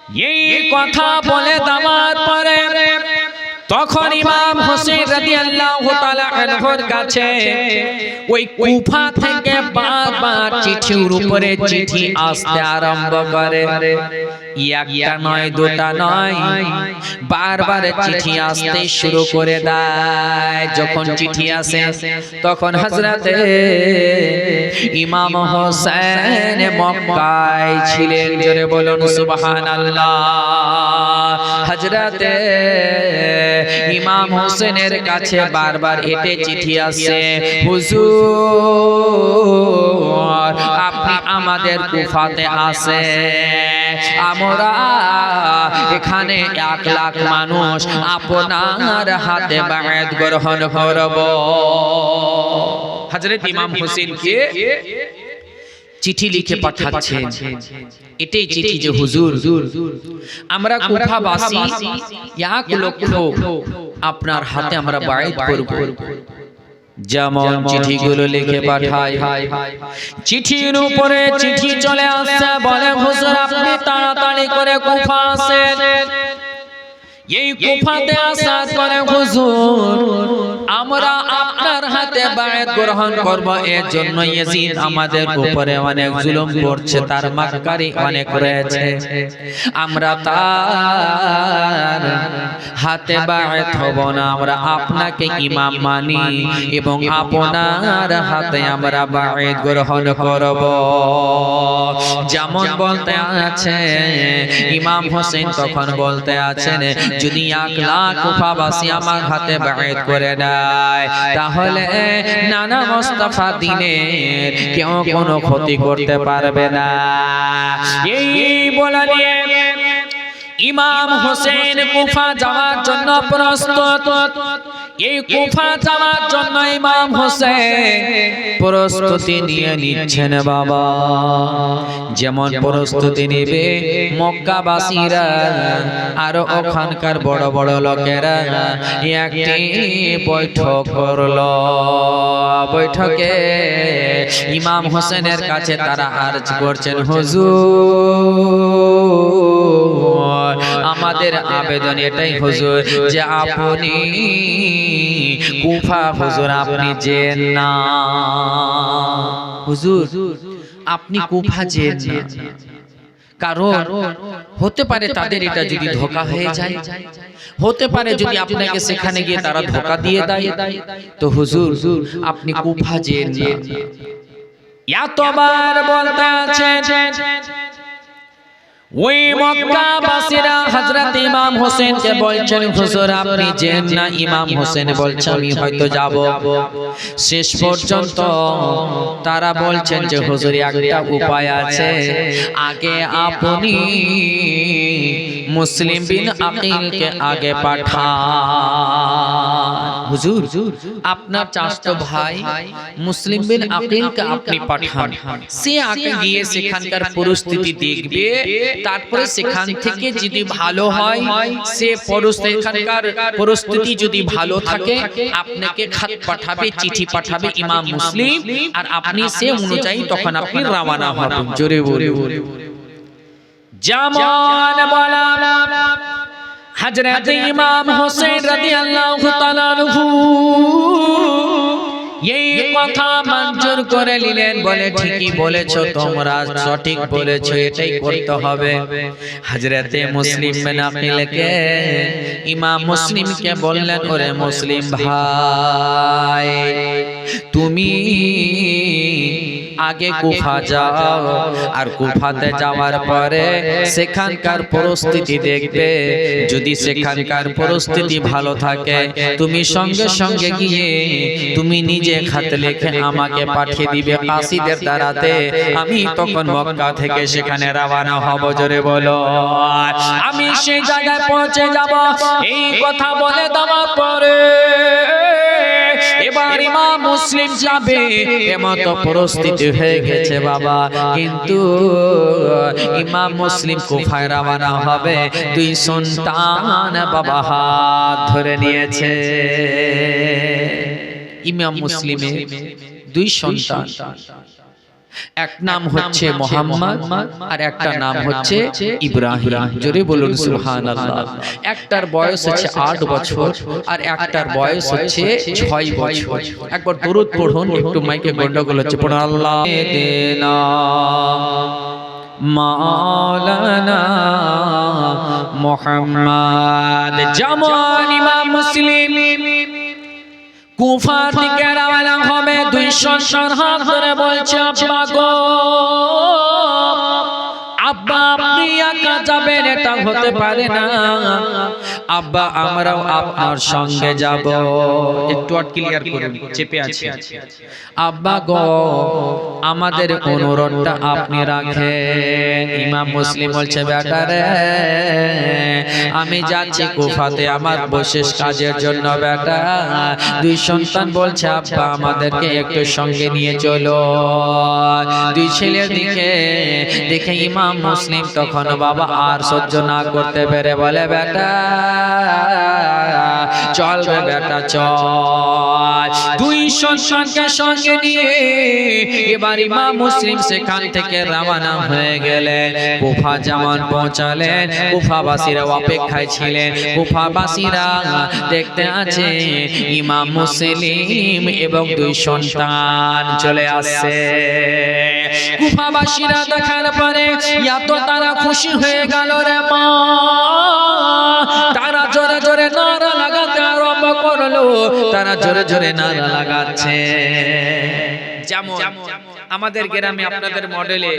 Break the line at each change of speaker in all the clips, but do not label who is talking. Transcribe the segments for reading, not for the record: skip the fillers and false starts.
এই কথা বলে দেওয়ার পরে তখন ইমাম হোসেন রাদিয়াল্লাহু তাআলা আনহুর কাছে ওই কুফা থেকে বারবার চিঠির উপরে চিঠি আসতে আরম্ভ করে। একটা নয়, দুটা নয়, বারবার চিঠি আসতে শুরু করে দেয়। যখন চিঠি আসে তখন হযরতে ইমাম হোসেন মক্কায় ছিলেন। জোরে বলুন সুবহানাল্লাহ। হযরতে ইমাম হোসেনের কাছে বারবার এটে চিঠি আসে, হুজুর আপনি আমাদের কুফাতে আসেন, আমরা এখানে 1 লাখ মানুষ আপনার হাতে বায়াত গ্রহণ করব। হযরত ইমাম হোসেনকে চিঠি লিখে পাঠাচ্ছেন। এটাই চিঠি যে হুজুর আমরা কুফাবাসী 1 লক্ষ আপনার হাতে আমরা বায়াত করব। যেমন চিঠিগুলো লিখে পাঠায়, চিঠির উপরে চিঠি চলে আসছে, বলে হুজুর আপনি তাড়াতাড়ি করে কুফা আসেন। এই কুফাতে আসার পরে হুজুর আমরা আপনার হাতে বায়াত গ্রহণ করব। এর জন্য ইয়াজিদ আমাদের উপরে অনেক জুলুম করছে, তার মাক্কারি অনেক রয়েছে, আমরা তার হাতে বায়াত হব না, আমরা আপনাকে ইমাম মানি এবং আপনার হাতে আমরা বায়াত গ্রহণ করব। যেমন বলতে আছে ইমাম হোসেন তখন বলতে আছেন, যদি 1 লাখ কুফাবাসী আমার হাতে বায়াত করে দেয় তাহলে নানা মুস্তাফা দিনের কেউ কোনো ক্ষতি করতে পারবে না। এই বলা নিয়ে ইমাম হোসেন কুফা যাওয়ার জন্য প্রস্তুত। এই কুফা যাওয়ার জন্য ইমাম হোসেন প্রস্তুতি নিয়ে নিচ্ছেন বাবা। যেমন প্রস্তুতি নেবে মক্কাবাসীরা আর ওখানকার বড় বড় লোকেরা একটি বৈঠক করলো। বৈঠকে ইমাম হোসেনের কাছে তারা আরজ করছেন, হুজুর আমাদের আবেদন এটাই হুজুর যে আপনি কুফা হুজুর আপনি যেন না, হুজুর আপনি কুফা যেন না, কারণ হতে পারে তাদের এটা যদি ধোঁকা হয়ে যায়, হতে পারে যদি আপনাকে সেখানে গিয়ে তারা ধোঁকা দিয়ে দেয়, তো হুজুর আপনি কুফা যেন না। এতবার বলতে আছেন ওই মক্কাবাসীরা হযরত ইমাম হোসেনকে বলছেন, হুজুর আপনি যেন না। ইমাম হোসেন বলছে আমি হয়তো যাব। শেষ পর্যন্ত তারা বলছেন যে হুজুর একটা উপায় আছে, আগে আপনি মুসলিম বিন আকিলকে আগে পাঠান। হুজুর আপনার চাচতো ভাই মুসলিম বিন আকিলকে আপনি পাঠান, সে আগে গিয়ে সেখানকার পরিস্থিতি দেখবে, তারপরে সেখান থেকে যদি ভালো হয়, সে সেখানকার পরিস্থিতি যদি ভালো থাকে আপনাকে খাত পাঠাবে, চিঠি পাঠাবে ইমাম মুসলিম, আর আপনি সে অনুযায়ী তখন আপনি রওনা হবেন। জোরে বলুন। যেমন বলা হযরত ইমাম হোসেন রাদিয়াল্লাহু তাআলা আনহু এই কথা মঞ্জুর করে নিলেন, বলে ঠিকই বলেছো তোমরা, সঠিক বলেছো, এটাই করতে হবে। হযরতে মুসলিম বিন আকিলকে ইমাম মুসলিমকে বললেন, ওরে মুসলিম ভাই তুমি আগে কুফা যাও, আর কুফাতে যাওয়ার পরে সেখানকার পরিস্থিতি দেখবে, যদি সেখানকার পরিস্থিতি ভালো থাকে তুমি সঙ্গে সঙ্গে গিয়ে তুমি নিজে খাত লিখে আমাকে পাঠিয়ে দিবে কাসিদের দ্বারাতে, আমি তখন মক্কা থেকে সেখানে রওনা হব। জোরে বলো। আমি সেই জায়গায় পৌঁছে যাব। এই কথা বলে দেওয়ার পরে এবার ইমাম মুসলিম যাবে, এমতো পরিস্থিতি হয়ে গেছে বাবা। কিন্তু ইমাম মুসলিম কুফায় রওনা হবে, 2 সন্তান বাবা হাত ধরে নিয়েছে। ইমাম মুসলিমের 2 সন্তান, এক নাম হচ্ছে মোহাম্মদ আর একটা নাম হচ্ছে ইব্রাহিম। জোরে বলুন সুবহানাল্লাহ। একটার বয়স হচ্ছে 8 বছর আর একটার বয়স হচ্ছে 6 বছর। একবার দরুদ পড়ুন, একটু মাইকে গন্ডগোল হচ্ছে, পড়ুন আল্লাহ দেনা মাওলানা মুহাম্মদ। যেমন ইমাম মুসলিম কুফা থেকে রওনা হবে, 200 হাত ধরে বলছে আব্বা গো, আব্বা আপনি একা যাবেন এটা হতে পারে না, আব্বা আমরাও আপনার সঙ্গে যাব। একটু ক্লিয়ার করুন, চেপে আছে। আব্বা গো আমাদের অনুরোধটা আপনি রাখেন। ইমাম মুসলিম বলছে বেটা রে আমি যাচ্ছি কুফাতে আমার বিশেষ কাজের জন্য বেটা। দুই সন্তান বলছে আব্বা আমাদেরকে একটু সঙ্গে নিয়ে চলো। দুই ছেলের দিকে দেখে ইমাম মুসলিম তখন বাবা আর সহ্য না করতে পেরে বলে বেটা চল রে বেটা চল। দুই সন্তানকে সঙ্গে নিয়ে এবার ইমাম মুসলিম সেখান থেকে রওনা হয়ে গেলেন। কুফা যেমন পৌঁছালেন, কুফাবাসীরা অপেক্ষায় ছিলেন। কুফাবাসীরা দেখতে আছে ইমাম মুসলিম এবং দুই সন্তান চলে আসছে। কুফাবাসীরা দেখার পরে এত তারা খুশি হয়ে গেল রে মা, তারা জোরে জোরে নারা লাগাতে আরম্ভ করলো। তারা জোরে জোরে নারা লাগাচ্ছে। যেমন আমাদের গ্রামে আপনাদের মডেলে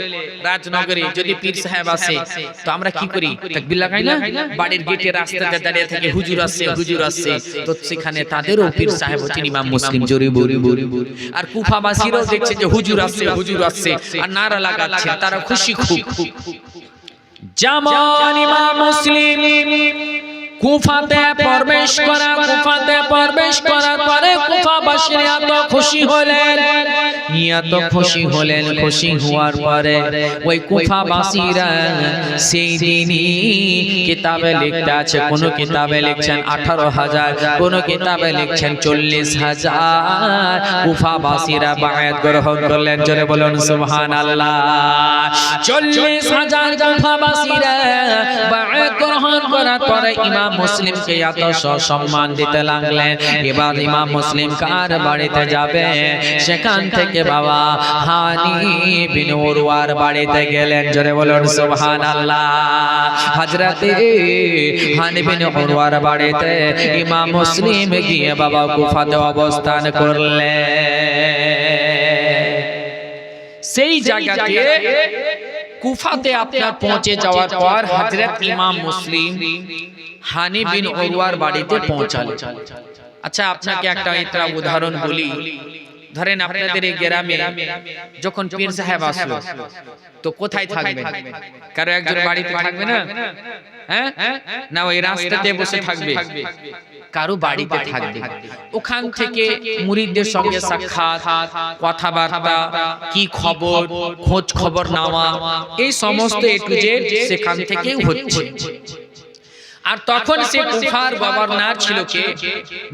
রাজনগরে যদি পীর সাহেব আসে তো আমরা কি করি, তাকবীর লাগাই না? বাড়ির গেটে রাস্তাতে দাঁড়িয়ে থেকে হুজুর আসছে হুজুর আসছে, তো সেখানে তাদেরও পীর সাহেব হচ্ছেন ইমাম মুসলিম। জোরে বলি বলি। আর কুফাবাসীরাও দেখছে যে হুজুর আসছে হুজুর আসছে আর নারা লাগাচ্ছে, তারা খুশি খুব। যেমন ইমাম মুসলিম কুফাতে প্রবেশ করার পরে কুফাবাসীরা এত খুশি হলেন। খুশি হওয়ার পরে ওই কুফাবাসীরা সেই দিনই কিতাবে লিখতে আছে, কোন কিতাবে লিখছেন 18,000, কোন কিতাবে লিখছেন 40,000 কুফাবাসীরা বায়াত গ্রহণ করলেন। জোরে বলুন সুবহানাল্লাহ। 40,000 কুফাবাসীরা বায়াত গ্রহণ করার পরে ইমাম মুসলিমকে এত সম্মান দিতে লাগলেন। এবার ইমাম মুসলিম কার বাড়িতে যাবে, সেখান থেকে বাবা হানি বিন উরওয়ার বাড়িতে গেলেন। জোরে বলুন সুবহানাল্লাহ। হযরতে হানি বিন উরওয়ার বাড়িতে ইমাম মুসলিম গিয়ে বাবা কুফাতে অবস্থান করলেন। সেই জায়গাতে কুফাতে আপনার পৌঁছে যাওয়ার পর হযরত ইমাম মুসলিম হানি বিন উরওয়ার বাড়িতে পৌঁছালেন। আচ্ছা আপনাকে একটা উদাহরণ বলি। ধরেন আপনাদের এই গ্রামে যখন পীর সাহেব আসলো তো কোথায় থাকবেন? কারো একজন বাড়িতে থাকবে না? হ্যাঁ না, ওই রাস্তাতে বসে থাকবে? কারো বাড়িতে থাকবে। ওখান থেকে মুরিদদের সঙ্গে সাক্ষাৎ, কথাবার্তা, কি খবর, খোঁজ খবর নেওয়া, এই সমস্ত এ টু জেড সেখান থেকে হচ্ছে। আর তখন সে কুফার গভর্নর ছিল কে?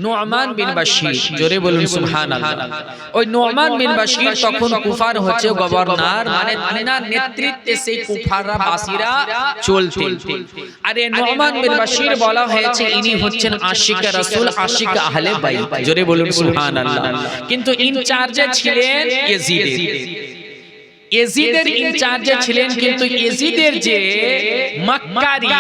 নু'মান বিন বাশির। জোরে বলুন সুবহানাল্লাহ। ওই নু'মান বিন বাশির তখন কুফার হচ্ছে গভর্নর, মানে তিনার নেতৃত্বে সেই কুফাররা বাসীরা চলতেন। আর এই নু'মান বিন বাশির বলা হয়েছে ইনি হচ্ছেন আশিক রাসূল, আশিক আহলে বাইত। জোরে বলুন সুবহানাল্লাহ। কিন্তু ইনচার্জে ছিলেন ইয়াজিদ। ইয়াজিদের ইনচার্জে ছিলেন, কিন্তু ইয়াজিদের যে মাক্কারি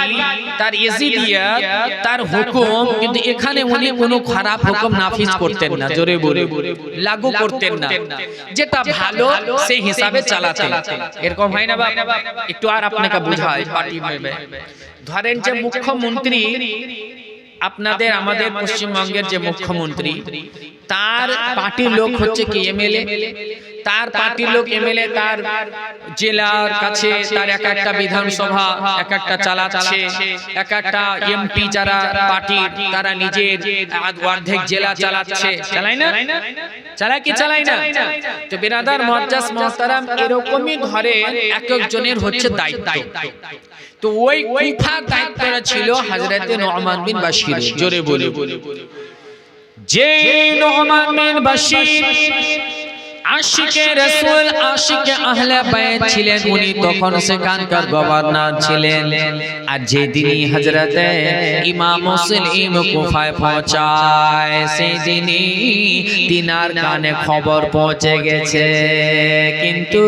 তার ইয়াজিদিয়াত তার হুকুম, কিন্তু এখানে উনি কোনো খারাপ হুকুম নাফিজ করতেন না। জোরে বলে লাগু করতেন না, যেটা ভালো সেই হিসাবে চালাতেন। এরকম হয় না বাবা? একটু আর আপনাকে বুঝাই পার্টি মেবে। ধরেন যে মুখ্যমন্ত্রী আপনাদের আমাদের পশ্চিমবঙ্গের যে মুখ্যমন্ত্রী, তার পার্টির লোক হচ্ছে কি এমএলএ, তার পার্টির লোক এমএলএ তার জেলার কাছে তার এক একটা বিধানসভা এক একটা চালাচ্ছে, এক একটা এমপি যারা পার্টি তারা নিজের অর্ধেক জেলা চালাচ্ছে। চালায় না? চালায় কি চালায় না? তো বিরাদার মুআজ্জাজ মুহতারাম, এরকমই ধরে এক একজনের হচ্ছে দায়িত্ব। তো ওই কুফার দায়িত্বটা ছিল হযরতে নু'মান বিন বাশির। জোরে বলে যে নু'মান বিন বাশির আশিকে রাসূল আশিকে আহলে বাইত ছিলেন, উনি তখন সেখানকার গভর্নর ছিলেন। আর যেদিনই হযরতে ইমাম মুসলিম কুফায় পৌঁছায়, সেদিনই তিনার কানে খবর পৌঁছে গেছে, কিন্তু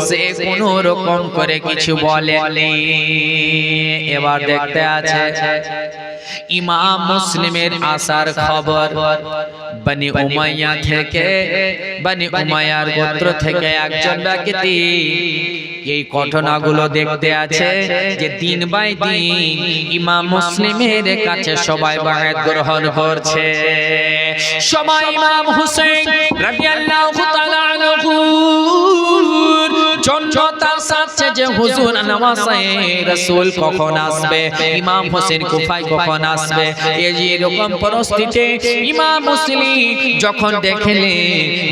সে কোন রকম করে কিছু বলেনি। এবার দেখতে আছে ইমাম মুসলিমের আসার খবর বনি উমাইয়া থেকে, বনি উমাইয়ার গোত্র থেকে একজন ব্যক্তি এই ঘটনাগুলো দেখতে আছে যে দিন বাই দিন ইমাম মুসলিমের কাছে সবাই বায়াত গ্রহণ করছে। সবাই ইমাম হুসাইন রাদিয়াল্লাহু তাআলা আনহু জনতার সাথে যে হুজুর নওয়াজে রাসূল কখন আসবে, ইমাম হোসেন কুফায় কখন আসবে, এই যে এরকম পরিস্থিতি ইমাম মুসলিম যখন দেখলেন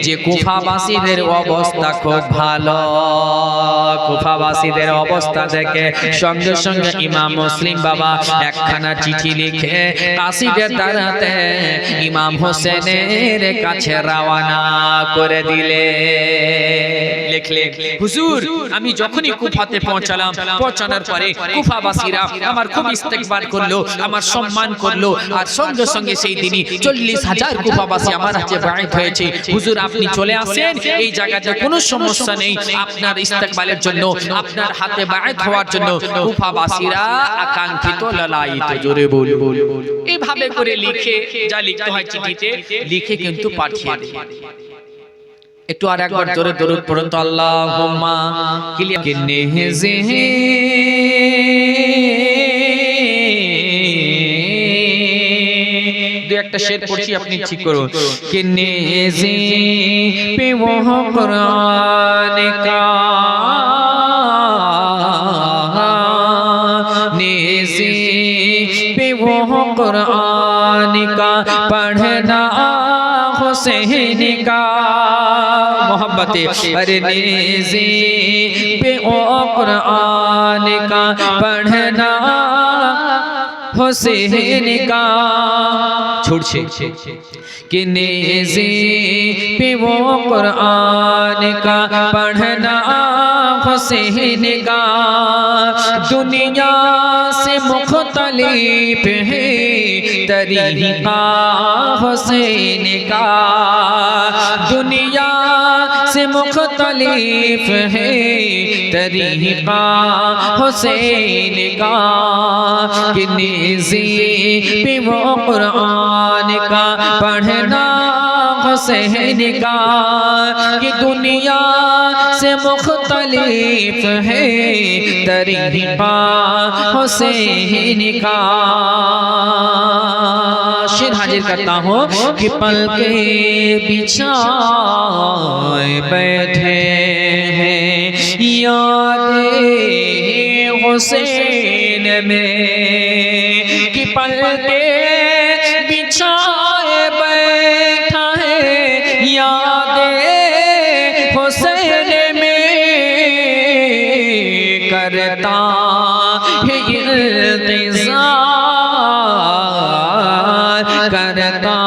যে কুফাবাসীদের অবস্থা খুব ভালো, কুফাবাসীদের অবস্থা দেখে সঙ্গে সঙ্গে ইমাম মুসলিম বাবা একখানা চিঠি লিখে কাসিদের দ্বারাতে ইমাম হোসেনের কাছে রওনা করে দিলে। লিখলেন, হুজুর আমি যখনই কুফাতে পৌঁছালাম, পৌঁছানোর পরে কুফাবাসীরা আমার খুব ইস্তেকবার করলো, আমার সম্মান করলো, আর সঙ্গে সঙ্গে সেই দিনই 40,000 কুফাবাসী আমার কাছে বায়াত হয়েছে। হুজুর আপনি চলে আসেন, এই জায়গাতে কোনো সমস্যা নেই, আপনার ইস্তেকবালের জন্য, আপনার হাতে বায়াত হওয়ার জন্য কুফাবাসীরা আকাঙ্ক্ষিত লালায়িত। জোরে বল। এইভাবে করে লিখে, যা লিখতে হয় চিঠিতে লিখে কিন্তু পাঠিয়ে দেয়। একটু আর একবার জোরে দরুদ পড়ুন তো, আল্লাহুম্মা কিন্নেহে দু একটা শের পড়ছি, আপনি ঠিক করুন। কিন্নেহে পে वो कुरान का नेज़े पे वो कुरान का पढ़ना हुसैन का मोहब्बते अरे नेज़े पे ओ कुरान का पढ़ना हुसैन का छुड़छे कि नेज़े पे वो कुरान का पढ़ना हुसैन का दुनिया से मुख्तलिफ है तरीक़ा हुसैन का, दुनिया से मुख्तलिफ है तरीक़ा हुसैन का, कि नेज़े पे वो कुरान का पढ़ना हुसैन का, कि दुनिया से मुख्तलिफ है तरीक़ा हुसैन का। शेर हाजिर करता हूँ कि पल के बिछाए बैठे हैं यादें हुसैन में, कि पल के बिछाए बैठा है यादें हुसैन में, करता है इंतज़ार, करता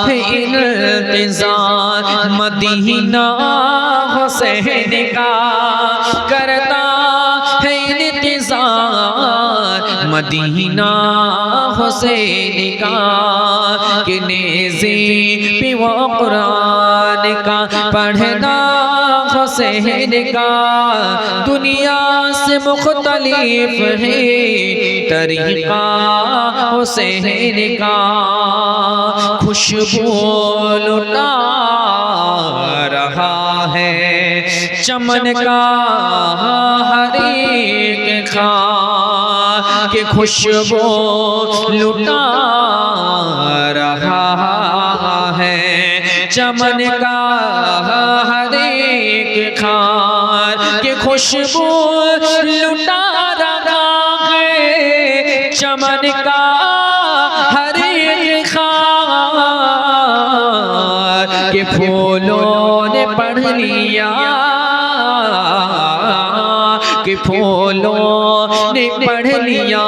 है इंतज़ार मदीना हुसैन का, करता है इंतज़ार मदीना हुसैन का, कि नेज़े पे वो कुरान का पढ़ना हुसैन का, दुनिया से मुख्तलिफ है तरीक़ा हुसैन का, खुशबू लुटा रहा है चमन का हर एक खां, कि खुशबू लुटा रहा है चमन का हर एक खान, कि खुशबू लुटा रहा है चमन का हर एक खान, कि फूलों ने पढ़ लिया, कि फूलों ने पढ़ लिया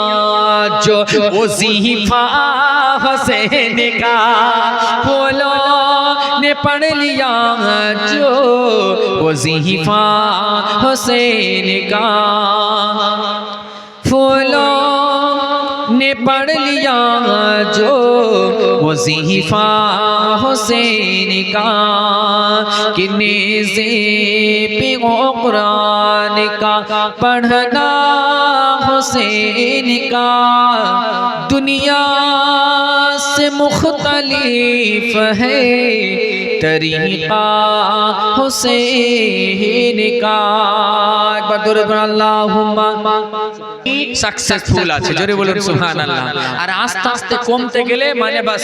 जो वज़ीफ़ा हुसैन का, फूलों ने ने पढ़ लिया जो वजीफा हुसैन का, फूलों ने पढ़ लिया जो वजीफा हुसैन का, कि नेज़े पे कुरान का पढ़ना हुसैन का, दुनिया से मुख्तलिफ है तरीका हुसैन का। एक बार दुरूद पढ़ो अल्लाहुम्मा। सक्सेसफुल আছে, জোরে বলুন সুবহানাল্লাহ। আর আস্তে আস্তে কমতে গেলে মানে বাস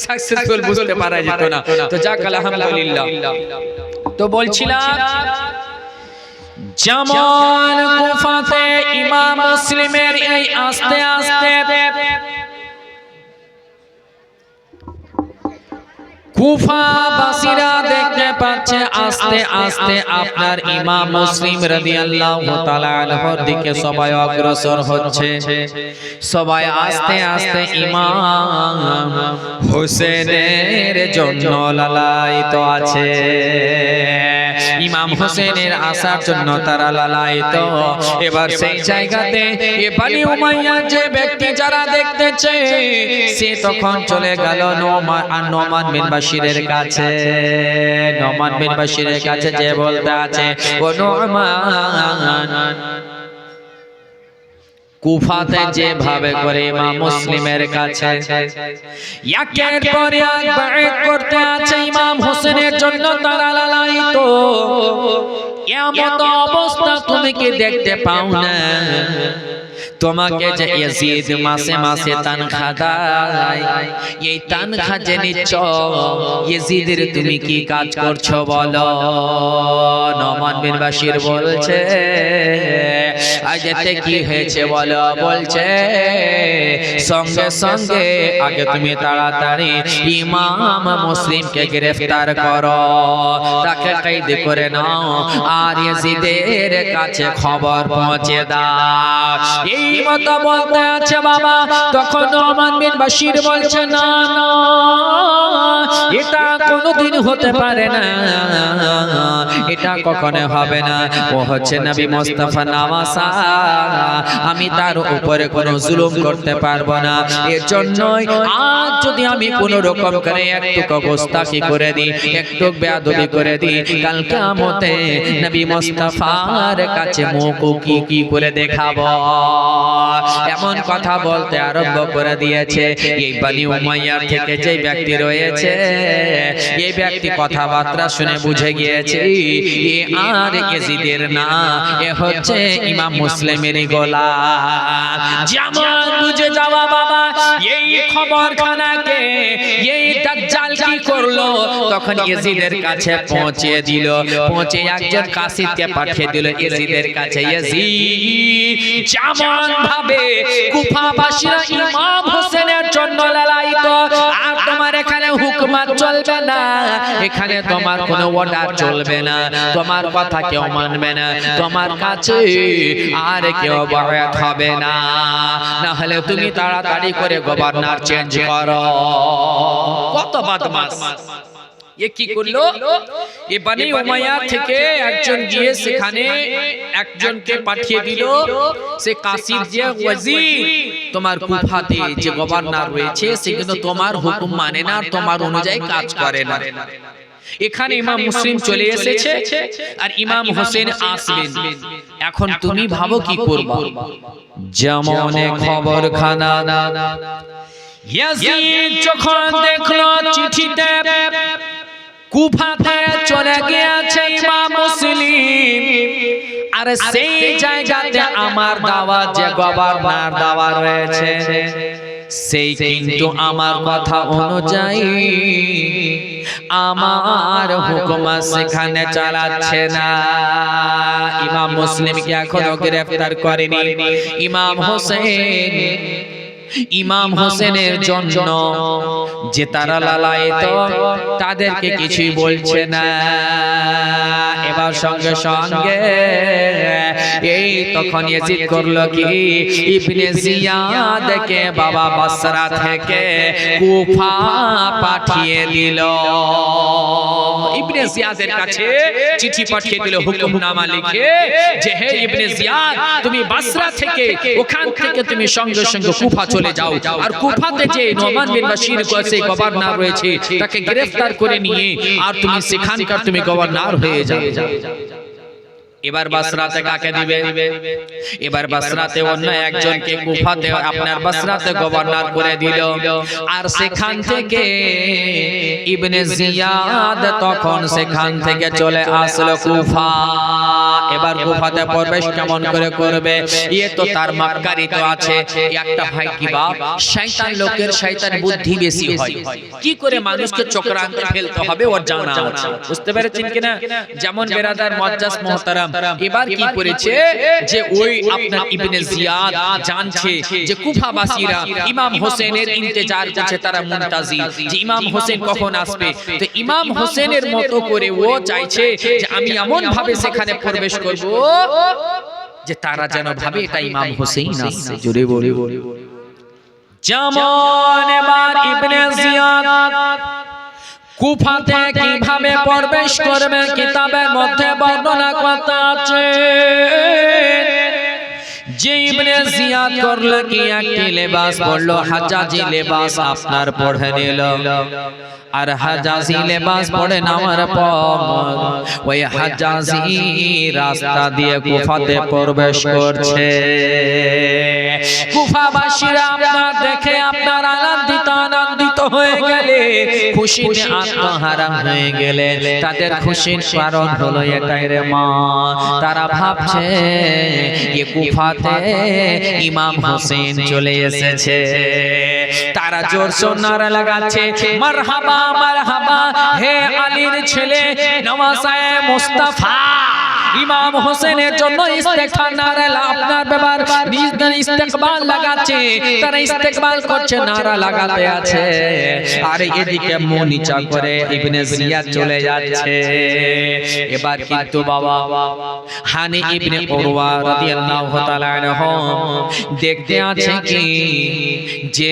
সাকসেসফুল বুঝতে পারা যেত না। তো যাক আলহামদুলিল্লাহ। তো বলছিলাম যেমন কুফাতে ইমাম মুসলিমের এই আস্তে আস্তে কুফাবাসীরা দেখতে পাচ্ছে আস্তে আস্তে আপনার ইমাম মুসলিম রাদিয়াল্লাহু তাআলা আনহুর দিকে সবাই অগ্রসর হচ্ছে। সবাই আস্তে আস্তে ইমাম হোসেনের জন্য লালায়িত আছে। ইমাম হোসেনের আসার জন্য তারা লালায়িত। এবার সেই জায়গাতে এ বনি উমাইয়া যে ব্যক্তি যারা দেখতেছে সে তখন চলে গেল নোমান বিন বাশিরের কাছে। নোমান বিন বাশিরের কাছে যে বলতে আছে, ও নোমান, কুফাতে যেভাবে করে ইমাম মুসলিমের কাছে একের পর এক বাইত করতে আছে ইমাম হোসেনের জন্য তারা লালায়িত, এমন অবস্থা তুমি কি দেখতে পাও না? তোমাকে যে ইয়াজিদ মাসে মাসে তানখা দেয়, এই তানখা যে নিচ্ছ ইয়াজিদের তুমি কি কাজ করছো বলো? নোমান বিন বাশির বলছে, আজ এতে কি হয়েছে বলো? বলছে সঙ্গে সঙ্গে আগে তুমি তাড়াতাড়ি ইমাম মুসলিমকে গ্রেফতার করো, তাকে কয়েদ করে নাও, আর ইয়াজিদের কাছে খবর পৌঁছে দাও। এই মত বলতে আছে বাবা। তখন নোমান বিন বাশির বলছে, না না, এটা কোনোদিন হতে পারে না, এটা কখনো হবে না। ও হচ্ছে নবী মুস্তাফা নামাসা, আমি তার উপরে কোনো জুলুম করতে পারবো না। এর জন্যই আজ যদি আমি কোনো রকম করে একটু গোস্তাখি করে দিই, একটু বেয়াদবি করে দিই, কাল কিয়ামতে নবী মুস্তাফার কাছে মুখ কি করে দেখাবো? এমন কথা বলতে আরম্ভ করে দিয়েছে। এই বনি উমাইয়ার থেকে যে ব্যক্তি রয়েছে, এই ব্যক্তি কথাবার্তা শুনে বুঝে গিয়েছে এ আর ইয়াজিদের না, এ হচ্ছে ইমাম মুসলিমের গোলাম। যেমন বুঝে যাওয়া বাবা, এই খবরখানাকে এই দাজ্জাল কি করলো? তখন ইয়াজিদের কাছে পৌঁছে দিল, পৌঁছে একজন কাসিদকে পাঠিয়ে দিল ইয়াজিদের কাছে। ইয়াজিদ যেমন ভাবে কুফাবাসীরা ইমাম হোসেনের জন্য লালায়িত, আর তোমার এখানে হুকুমত চলবে না, এখানে তোমার কোনো অর্ডার চলবে না, তোমার কথা কেউ মানবে না, তোমার কাছে আর কেউ বায়াত হবে না, না হলে তুমি তাড়াতাড়ি করে গভর্নর চেঞ্জ করো। কত বদমাশ! এ কি করলো? এ বনি উমাইয়া থেকে একজন গিয়ে সেখানে একজনকে পাঠিয়ে দিল, সে কাসিদ যে ওয়াজির, তোমার কুফাতে যে গভর্নর রয়েছে সে কিন্তু তোমার হুকুম মানে না, তোমার অনুযায়ী কাজ করে না। এখানে ইমাম মুসলিম চলে এসেছে আর ইমাম হোসেন আসবেন। এখন তুমি ভাবো কি করবা? যেমন খবরখানা ইয়াজিদ যখন দেখলো চিঠিতে কুফাতে চলে গিয়েছে ইমাম মুসলিম, আর সেই জায়গাতে আমার দাওয়া যে গভর্নর দাওয়া রয়েছে সেই কিন্তু আমার কথা অনুযায়ী আমার হুকুম সেখানে চালাচ্ছে না। ইমাম মুসলিমকে এখনো গ্রেফতার করেনি। ইমাম হোসেনের জন্য যে তারা লালায়িত তাদেরকে কিছুই বলছে না। এবার দেওয়ার সঙ্গে সঙ্গে এই তখন ইয়াজিদ করলো কি, ইবনে জিয়াদকে বাবা বসরা থেকে কুফা পাঠিয়ে দিল। ইবনে জিয়াদের কাছে চিঠি পাঠিয়ে দিল, হুকুমনামা লিখে যে হে ইবনে জিয়াদ, তুমি বসরা থেকে ওখান থেকে তুমি সঙ্গে সঙ্গে কুফা চলে যাও, আর কুফাতে যে নোমান বিন বাশির কাছে গভর্নর রয়েছে তাকে গ্রেফতার করে নিয়ে আর তুমি সেখানকার তুমি গভর্নর হয়ে যাবে। এবার বসরাতে কাকে দিবে? এবার বসরাতে অন্য একজনকে কুফাতে আপনার বসরাতে গভর্নর করে দিল। আর সেখান থেকে ইবনে জিয়াদ তখন সেখান থেকে চলে আসলো কুফা। এবার কুফাতে প্রবেশ কেমন করে করবে? ইয়ে তো তার মাক্কারি তো আছে একটা ভাই কি বাপ, শয়তান লোকের শয়তান বুদ্ধি বেশি হয়, কি করে মানুষকে চক্রান্তে ফেলতে হবে ওর জানা আছে, বুঝতে পেরেছেন কিনা? যেমন বেরাদার মুআজ্জাজ মুহতারাম, এবার কি করেছে যে ওই আপনার ইবনে জিয়াদ জানছে যে কুফাবাসীরা ইমাম হোসেনের ইন্তজার করছে, তারা মুনতাজির যে ইমাম হোসেন কখন আসবে। তো ইমাম হোসেনের মতো করে ও চাইছে যে আমি এমন ভাবে সেখানে প্রবেশ করব যে তারা যেন ভাবে এটা ইমাম হোসেন আসছে। জোরে বলে যেমন এবার ইবনে জিয়াদ কুফাতে কিভাবে প্রবেশ করবে কিতাবের মধ্যে বর্ণনা করা আছে যে ইবনে জিয়াদ করলো কি একটি লেবাস পরলো, হাজাজি লেবাস আপনার পরে নিল। আর হাজাজি লেবাস পরে নেওয়ার পর ওই হাজাজি রাস্তা দিয়ে কুফাতে প্রবেশ করছে। কুফাবাসীরা আপনার দেখে আপনার আনন্দিত হয়ে গেলে, খুশিতে আত্মহারা হয়ে গেলে। তাদের খুশির কারণ হলো এটাই রে মা, তারা ভাবছে যে কুফাতে ইমাম হোসেন চলে এসেছে। তারা জোর সোর নারা লাগাচ্ছে, মারহাবা মারহাবা হে আলীর ছেলে নওয়াসায়ে মুস্তাফা। ইমাম হোসেনের জন্য ইস্তেগফার নারা আপনার ব্যাপার ইস্তেকবাল লাগাচ্ছে, তারা ইস্তেকবাল করছে, নারা লাগাতে আছে। আর এদিকে মুখ নিচা করে ইবনে জিয়াদ চলে যাচ্ছে। এবার কিন্তু বাবা হানি ইবনে উরওয়া রাদিয়াল্লাহু তাআলা আনহু দেখতে আছে কি যে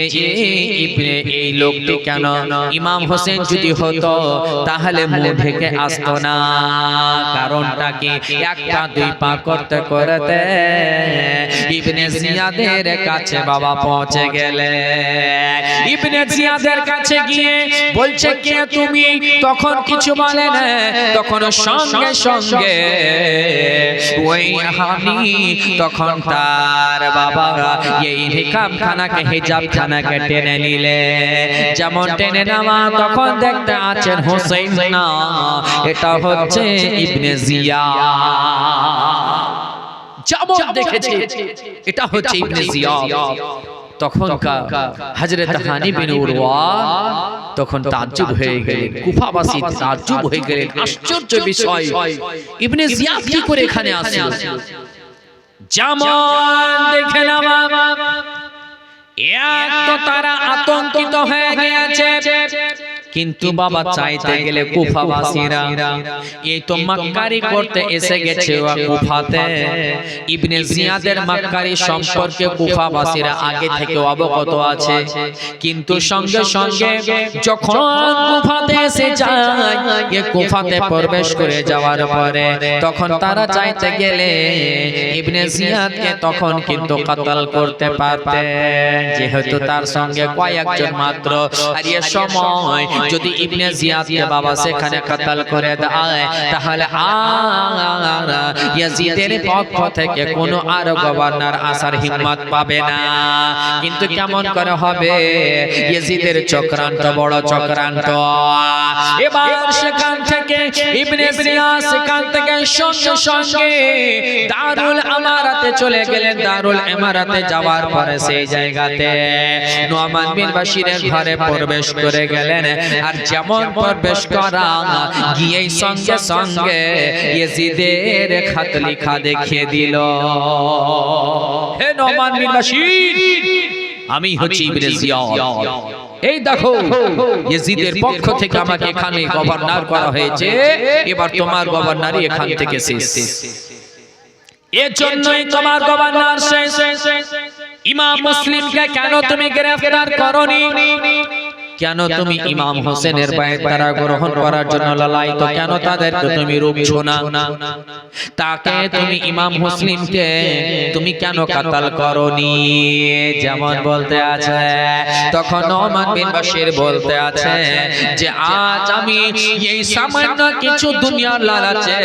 ইবনে এই লোকটি কেন, ইমাম হোসেন যদি হতো তাহলে মুখ ঢেকে আসতো না। কারণটা কি? একটা দুই পা করতে করতে ইবনে জিয়াদের কাছে বাবা পৌঁছে গেলে। ইবনে জিয়াদের কাছে গিয়ে বলছে কে তুমি? তখন কিছু বলে না, তখন সঙ্গে সঙ্গে ওই হানি তখন তার বাবা এই নিকাব খানাকে হিজাব খানাকে টেনে নিলে। যেমন টেনে নামা তখন দেখতে আছেন হোসেন না, এটা হচ্ছে ইবনে জিয়াদ। যেমন দেখেছে এটা হচ্ছে ইবনে জিয়াদ। তখনকার হযরত হানি বিন উরওয়া তখন তাজ্জুব হয়ে গেলেন, কুফাবাসী তাজ্জুব হয়ে গেলেন। আশ্চর্য বিষয়, ইবনে জিয়াদ কি করে এখানে আসলো? যেমন দেখে নামা এক তো তারা আতঙ্কিত হয়ে গেছে, কিন্তু বাবা চাইতে গেলে কুফাবাসীরা এই তো মাক্কারি করতে এসে গেছে কুফাতে। ইবনে জিয়াদের মাক্কারি সম্পর্কে কুফাবাসীরা আগে থেকে অবগত আছে, কিন্তু সঙ্গে সঙ্গে যখন কুফাতে এসে যায়, এই কুফাতে প্রবেশ করে যাওয়ার পরে তখন তারা চাইতে গেলে ইবনে জিয়াদকে তখন কিন্তু কতল করতে পারতেন, যেহেতু তার সঙ্গে কয়েকজন মাত্র। আর এই সময় যদি ইবনে জিয়াদকে বাবা সেখানে কতল করে দেয় তাহলে আর ইয়াজিদের পক্ষ থেকে কোনো আর গভর্নর আসার হিম্মত পাবে না। কিন্তু কেমন করে হবে? ইয়াজিদের চক্রান্ত বড় চক্রান্ত। এবার সেখান থেকে ইবনে জিয়াদ সেখান থেকে সঙ্গে সঙ্গে দারুল আমারাতে চলে গেলেন। দারুল আমারাতে যাওয়ার পরে সেই জায়গাতে নোমান বিন বাশিরের ঘরে প্রবেশ করে গেলেন। আর যেমন প্রবেশ করা গিয়েই সঙ্গে সঙ্গে ইয়াজিদের খাত লেখা দেখিয়ে দিল, হে নোমান বিন বাশির, আমি হচ্ছি ইবনে জিয়াদ। এই দেখো ইয়াজিদের পক্ষ থেকে আমাকে এখানে গভর্নর করা হয়েছে, এবার তোমার গভর্নরই এখান থেকে শেষ। এর জন্যই তোমার গভর্নর শেষ। ইমাম মুসলিমকে কেন তুমি গ্রেফতার করনি? কেন তুমি ইমাম হোসেনের বায়আত গ্রহণ করার জন্য লালায়িত, কেন তাদেরকে তুমি রুখছো না? তাকে তুমি ইমাম মুসলিমকে তুমি কেন কাতাল করনি? যেমন বলতে আছে, তখন নোমান বিন বাশির বলতে আছে যে আজ আমি এই সামান্য কিছু দুনিয়ার লালচে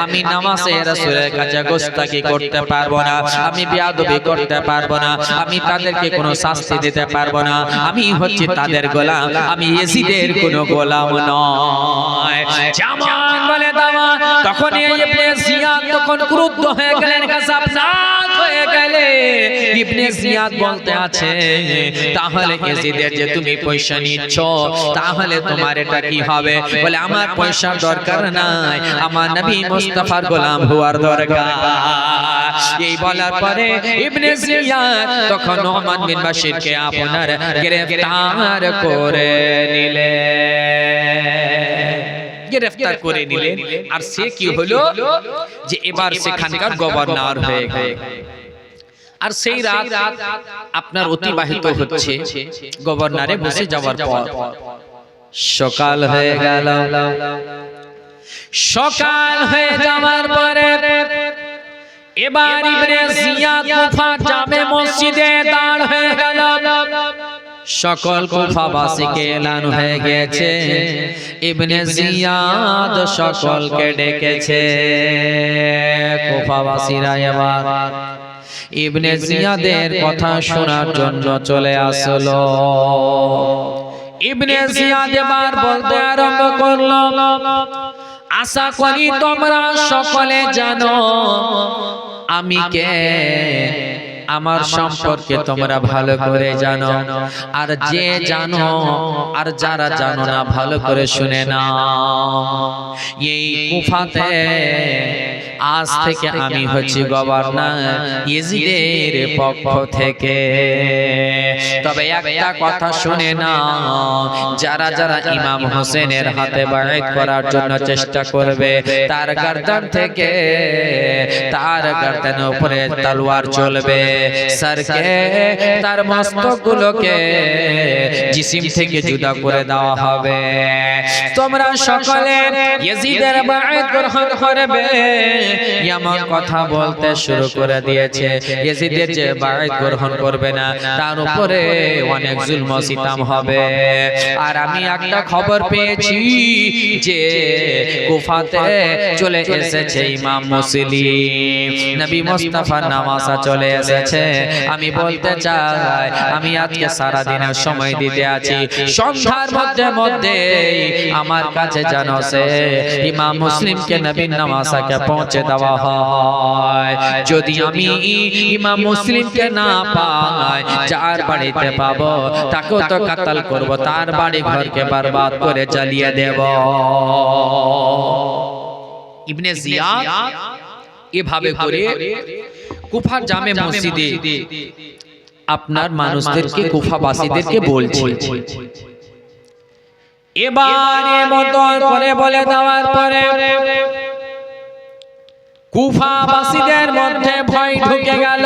আমি নামাজে রাসূলের কাছে গোস্তাকি করতে পারবো না, আমি বেয়াদবি করতে পারবো না, আমি তাদেরকে কোনো শাস্তি দিতে পারবো না, আমি হচ্ছে তাদের গোলাম, আমি ইয়াজিদের কোনো গোলাম নয়। যেমন বলে দাওয়া, তখন ইবনে জিয়াদ তখন ক্রুদ্ধ হয়ে গেলেন, গাজাবনাক হয়ে গেলে। ইবনে জিয়াদ বলতে আছে, তাহলে ইয়াজিদের যে তুমি পয়সা নিচ্ছ, তাহলে তোমার এটা কি হবে? বলে আমার পয়সার দরকার নাই, আমার নবী মুস্তাফার গোলাম হওয়ার দরকার। এই বলার পরে ইবনে জিয়াদ তখন নোমান বিন বাশিরকে আপনার গ্রেফতার করে নিলেন। আর সে কি হলো যে এবার সেখানকার গভর্নর হয়ে গেল। আর সেই রাত আপনার অতিবাহিত হচ্ছে গভর্নরে বসে যাওয়ার পর সকাল হয়ে গেল। সকাল হয়ে যাওয়ার পরে এবার ইবনে জিয়াদ কুফা জামে মসজিদে দাঁড় হয়ে গেল। সকল কুফাবাসীকে এলান হয়ে গেছে, ইবনে জিয়াদ সকলকে ডেকেছে। কুফাবাসীরা এবার ইবনে জিয়াদের কথা শোনার জন্য চলে আসলো। ইবনে জিয়াদ এবার বলতে আরম্ভ করলো, আশা করি তোমরা সকলে জানো আমি কে, আমার সম্পর্কে তোমরা ভালো করে জানো। আর যে জানো আর যারা জানো না ভালো করে শুনে নাও, এই কুফাতে আজ থেকে আমি হচ্ছি গভর্নর ইয়াজিদের পক্ষ থেকে। তবে একটা কথা শুনে নাও, যারা যারা ইমাম হোসেনের হাতে বায়াত করার জন্য চেষ্টা করবে, তার গর্দান থেকে তার গর্দানের উপরে তলোয়ার চলবে, সরকে তার মস্তকগুলোকে জিসিম থেকে জুদা করে দেওয়া হবে। তোমরা সকলে ইয়াজিদের বায়াত গ্রহণ করবে, এমন কথা বলতে শুরু করে দিয়েছে। ইয়াজিদের যে বায়াত গ্রহণ করবে না তার উপরে অনেক জুলম সিতাম হবে। আর আমি একটা খবর পেয়েছি যে কুফাতে চলে এসেছে ইমাম মুসলিম, নবী মুস্তাফার নামাজে চলে এসেছে। আমি বলতে চাই আমি আজকে সারা দিনের সময় দিতে আছি, সন্ধ্যার মধ্যে আমার কাছে জানো সে ইমাম মুসলিমকে নবীর নামাজে পৌঁছে দেওয়া হয়। যদি আমি ইমাম মুসলিমকে না পাই, যার বাড়িতে পাবো তাকেও তো কাতাল করব, তার বাড়ি ঘরকে বরবাদ করে জ্বালিয়ে দেব। ইবনে জিয়াদ এভাবে করে কুফার জামে মসজিদে আপনার মানুষদেরকে কুফাবাসীদেরকে বলছে। এবারে মত করে বলে দেওয়ার পরে কুফাবাসীদের মধ্যে ভয় ঢুকে গেল,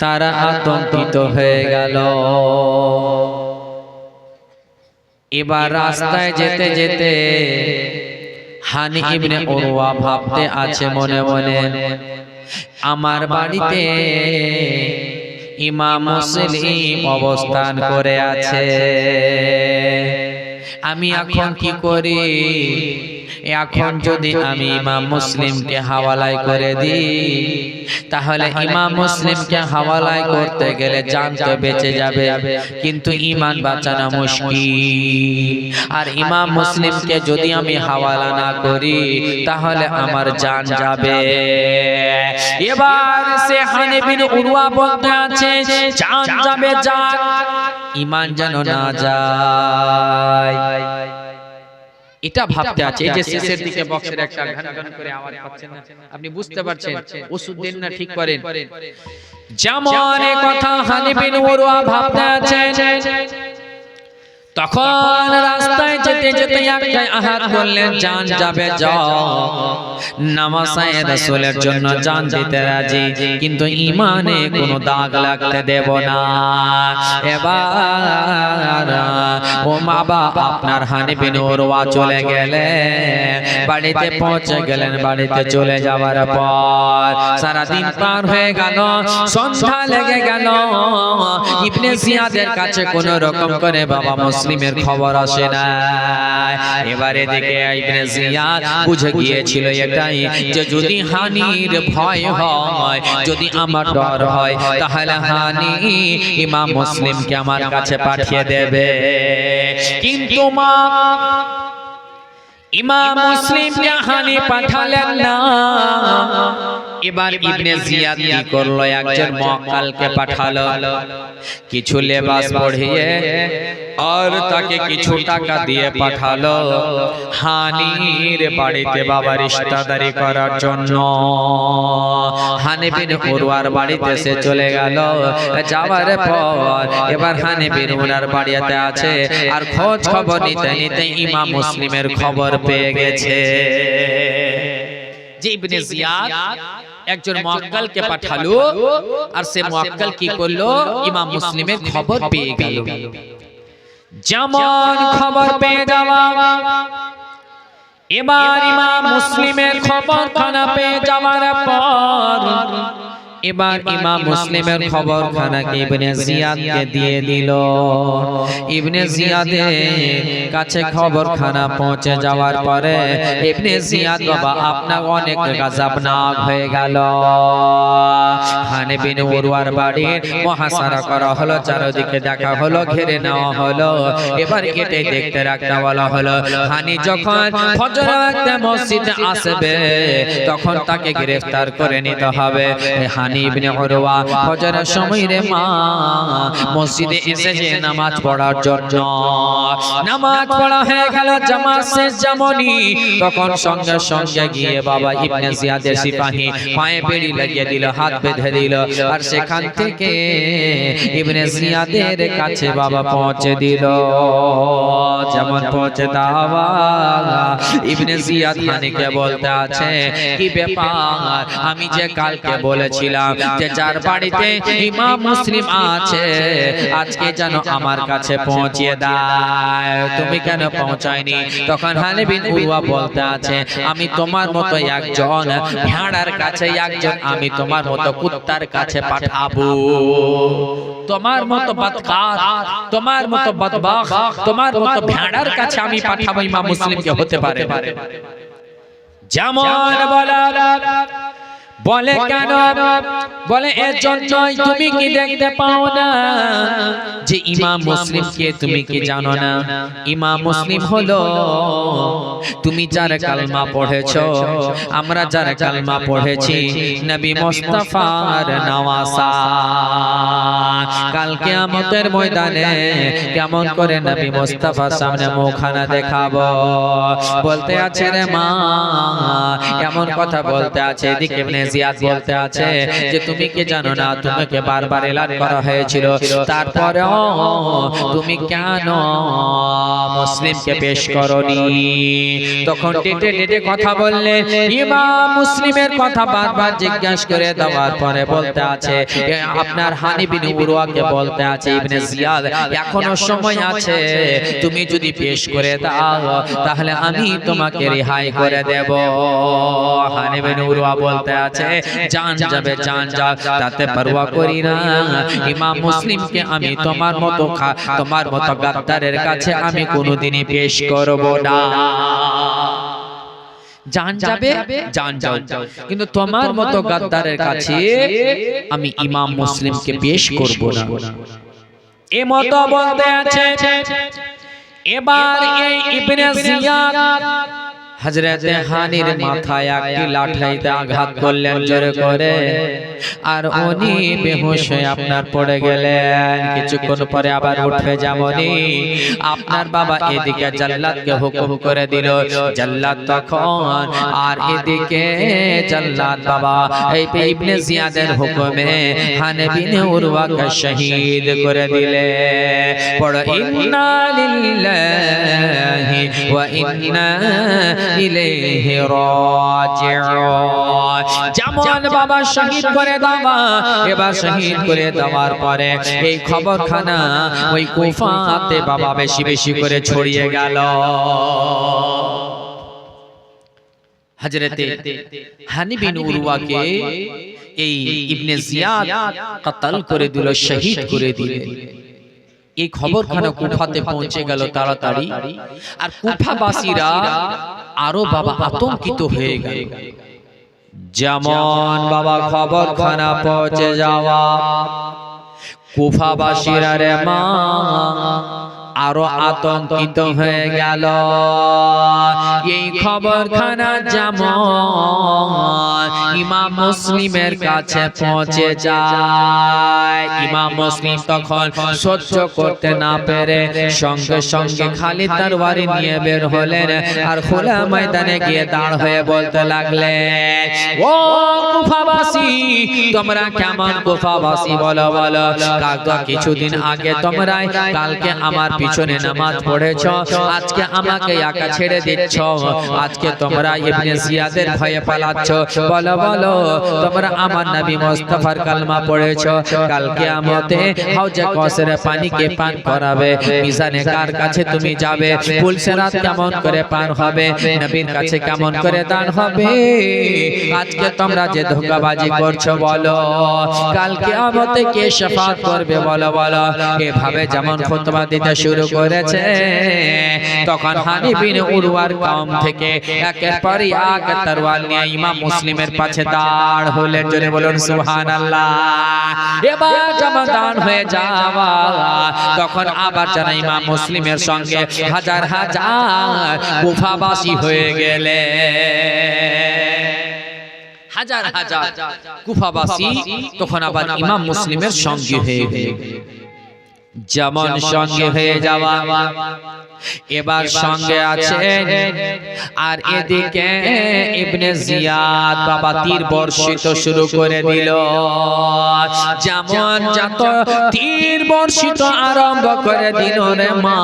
তারা আতঙ্কিত হয়ে গেল। এবার রাস্তায় যেতে যেতে হানি ইবনে উরওয়া ভাবতে আছে মনে মনে, আমার বাড়িতে ইমাম মুসলিম অবস্থান করে আছে, আমি এখন কি করি? এখন যদি আমি ইমাম মুসলিমকে হাওয়ালায় করে দিই, তাহলে ইমাম মুসলিমকে হাওয়ালায় করতে গেলে জান তো বেঁচে যাবে, কিন্তু ঈমান বাঁচানো মুশকিল। আর ইমাম মুসলিমকে যদি আমি হাওয়ালা না করি তাহলে আমার জান যাবে। এবার সে হানি বিন উরওয়া বলতে আছে, জান যাবে, জান, ঈমান যেন না যায়। এটা ভাবতে আছে। এই যে শেষের দিকে বক্সের একটা ঘন ঘন করে আওয়াজ পাচ্ছেন না, আপনি বুঝতে পারছেন ওষুধ দেন না ঠিক করেন। যেমন এ কথা হানি বিন উরওয়া ভাবতে আছেন, তখন রাস্তায় যেতে যেতে একটা আহাত করলেন, জান যাবে যাও। নামাসায়ে রাসূলের জন্য জান দিতে রাজি, কিন্তু ঈমানে কোনো দাগ লাগতে দেব না। এবার ও বাবা আপনার হানি বিন উরওয়া চলে গেলেন, বাড়িতে পৌঁছে গেলেন। বাড়িতে চলে যাওয়ার পর সারা দিন পার হয়ে গেল, সন্ধ্যা লেগে গেল। ইবনে জিয়াদের কাছে কোনো রকম করে বাবা মুসলিমের খবর আসে না। এবারে দেখে ইবনে জিয়াদ বুঝে গিয়েছিল এটাই, যে যদি হানির ভয় হয়, যদি আমার ডর হয়, তাহলে হানি ইমাম মুসলিমকে আমার কাছে পাঠিয়ে দেবে। কিন্তু মা ইমাম মুসলিমকে হানি পাঠালেন না। এবার ইবনে জিয়াদ কি করলো, একজন মুআক্কালকে পাঠালো, কিছু লেবাস পরিয়ে আর তাকে কিছু টাকা দিয়ে পাঠালো হানির বাড়িতে বাবা রিশতাদারি করার জন্য। হানি বিন উরওয়ার বাড়িতে সে চলে গেল। যাওয়ার পর এবার হানি বিন উরওয়ার বাড়িতে আছে, আর খোঁজ খবর নিতে নিতে ইমাম মুসলিমের খবর পেয়ে গেছে যে ইবনে জিয়াদ একজন মুআক্কালকে পাঠালো, আর সে মুআক্কাল কি করলো, ইমাম মুসলিমের খবর পেয়ে গেল। যেমন খবর পেয়ে যাওয়া, এবার ইমাম মুসলিমের খবর খানা পেয়ে যাওয়ার পর এবার ইমাম মুসলিমের খবর খানাকে ইবনে জিয়াদকে দিয়ে দিল। ইবনে জিয়াদের কাছে খবর খানা পৌঁছে যাওয়ার পরে ইবনে জিয়াদ বাবা আপনার অনেক গজবনাক হয়ে গেল। হানি বিন উরওয়ার বাড়ির মুহাসারা করা হলো, চারিদিকে দেখা হলো, ঘিরে নেওয়া হলো। এবার এটাই দেখতে রাখতে বলা হলো, হানি যখন ফজরের ওয়াক্তে মসজিদে আসবে তখন তাকে গ্রেফতার করে নিতে হবে। হানি ইবনে উরওয়া ফজরের সময় রে মা মসজিদে এসেছে নামাজ পড়ার জন্য। নামাজ পড়া হয়ে গেল, জামাত শেষ যেমনই, তখন সঙ্গে সঙ্গে গিয়ে বাবা ইবনে জিয়াদের সিপাহী পায়ে বেড়ি লাগিয়ে দিল, হাত বেঁধে দিল, আর সেখান থেকে ইবনে জিয়াদের কাছে বাবা পৌঁছে দিল। যেমন পৌঁছে দেওয়া, ইবনে জিয়াদ হানিকে বলতে আছে, কি ব্যাপার, আমি যে কালকে বলেছিলাম যে যার বাড়িতে ইমাম মুসলিম আছে আজকে যেন আমার কাছে পৌঁছিয়ে দেয়, তুমি কেন পৌঁছায়নি? তখন হানি বিন উরওয়া বলতে আছে, আমি তোমার মতো একজন ভেড়ার কাছে, একজন আমি তোমার মতো কুত্তার কাছে পাঠাবো। তোমার মতো বদকার, তোমার মতো বদবাখ, তোমার মতো ভেড়ার কাছে আমি পাঠাবো ইমাম মুসলিমকে, হতে পারে? যেমন বলে কেন? বলে এর জন্যই, তুমি কি দেখতে পাও না যে ইমাম মুসলিমকে তুমি কি জানো না? ইমাম মুসলিম হলো তুমি যার কালমা পড়েছো, আমরা যার কালমা পড়েছি, নবী মুস্তাফার নওয়াসা। কাল কিয়ামতের ময়দানে কেমন করে নবী মুস্তাফার সামনে মুখখানা দেখাবো? বলতে আছে রে মা, এমন কথা বলতে আছে। এদিকে ইবনে জিয়াদ বলতে আছে যে তুমি কি জানো না, তোমাকে বারবার এলান করা হয়েছিল, তারপরেও তুমি কেন মুসলিমকে পেশ করনি? তখন টেটে টেটে কথা বললে, ইমাম মুসলিমের কথা বারবার জিজ্ঞাসা করে দেওয়ার পরে বলতে আছে, আপনার হানি বিন উরওয়াকে বলতে আছে, ইবনে জিয়াদ এখনো সময় আছে, তুমি যদি পেশ করে দাও তাহলে আমি তোমাকে রেহাই করে দেব। হানি বিন উরওয়া বলতে আছে, জান যাবে জান যাক, তাতে পরোয়া করি না, ইমাম মুসলিমকে আমি তোমার মতো গাদ্দারের কাছে আমি কোনোদিনই পেশ করব না। জান যাবে জান যাও, কিন্তু তোমার মতো গাদ্দারের কাছে আমি ইমাম মুসলিমকে পেশ করব না। এ মত বলতে আছে। এবার এই ইবনে জিয়াদ হযরতে হানির মাথায় একটি লাঠিতে আঘাত করলেন জোরে করে, আর উনি বেহুশ হয়ে আপনার পড়ে গেলেন। কিছুক্ষণ পরে আবার উঠে যেমনি আপনার বাবা এদিকে জাল্লাদকে হুকুম করে দিল, জাল্লাদ তখন আর এদিকে জাল্লাদ বাবা এই ইবনে জিয়াদের হুকুমে হানি বিন উরওয়াকে শহীদ করে দিলে। পড়ো ইন্না লিল্লাহি ওয়া ইন্না ইলাইহি রাজিউন। যেমন বাবা শহীদ করে দেওয়া, এবার শহীদ করে দেওয়ার পরে এই খবরখানা ওই কুফাতে বাবা বেশি বেশি করে ছড়িয়ে গেল। হযরতে হানি বিন উরওয়াকে এই ইবনে জিয়াদ কতল করে দিল, শহীদ করে দিলেন। এই খবরখানা কুফাতে পৌঁছে গেল তাড়াতাড়ি, আর কুফাবাসীরা আরো বাবা আতঙ্কিত হয়ে গেল। যেমন বাবা খবরখানা পৌঁছে যাওয়া, কুফাবাসীরা রে মা আরো আতঙ্কিত হয়ে গেল। এই খবরখানা যেমন ইমাম মুসলিমের কাছে পৌঁছে যায়, ইমাম মুসলিম তখন সহ্য করতে না পেরে সঙ্গে সঙ্গে খালি তরবারি নিয়ে বের হলেন, আর খোলা ময়দানে গিয়ে দাঁড় হয়ে বলতে লাগলেন, ও কুফাবাসী, তোমরা কেমন কুফাবাসী বলো বলো। কালকে কিছুদিন আগে তোমরা কালকে আমার পিছনে নামাজ পড়েছ, আজকে আমাকে একা ছেড়ে দিচ্ছ, আজকে তোমরা ইবনে জিয়াদের ভয়ে পালাচ্ছ। বলো বলো, তোমরা আমার নবী মুস্তাফার কালমা পড়েছ, কাল কিয়ামতে হাউজে কাউসারের পানি কে পান করাবে, মিজানে কার কাছে তুমি যাবে, পুল সিরাত কেমন করে পার হবে, নবীর কাছে কেমন করে দান হবে। আজকে তোমরা যে ধোঁকাবাজি করছো বলো, কাল কিয়ামতে কে শাফাত করবে বলো বলো। এভাবে যেমন খুতবা দিতে শুরু করেছে, তখন হানি বিন উরওয়ার কওম থেকে একের পর এক তরওয়ার নিয়ে ইমাম মুসলিমের পাশে দাঁড় হলেন। জোরে বলুন সুবহানাল্লাহ। এবার যখন দাঁড় হয়ে যাওয়া, তখন আবার যারা ইমাম মুসলিমের সঙ্গে হাজার হাজার কুফাবাসী হয়ে গেলে, হাজার হাজার কুফাবাসী তখন আবার ইমাম মুসলিমের সঙ্গে হয়ে গেল। যেমন সঙ্গে হয়ে যাওয়া, এবার সঙ্গে আছেন আর এদিকে ইবনে জিয়াদ বাবা তীর বর্ষিত শুরু করে দিল। যেমন যত তীর বর্ষিত আরম্ভ করে দিল রে মা,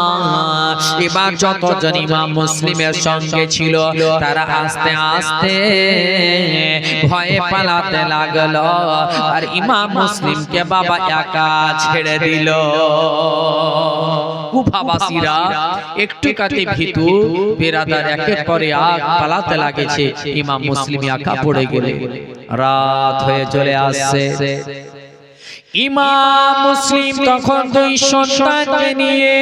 এবার যতজন ইমাম মুসলিমের সঙ্গে ছিল তারা আস্তে আস্তে ভয়ে পালাতে লাগলো, আর ইমাম মুসলিমকে বাবা একা ছেড়ে দিল। কুফাবাসীরা একটু কাতে ভীতু বেরাদার একের পরে এক পালাতে লাগেছে, ইমাম মুসলিম একা পড়ে গেলে। রাত হয়ে চলে আসছে, ইমাম মুসলিম তখন দুই সন্তানকে নিয়ে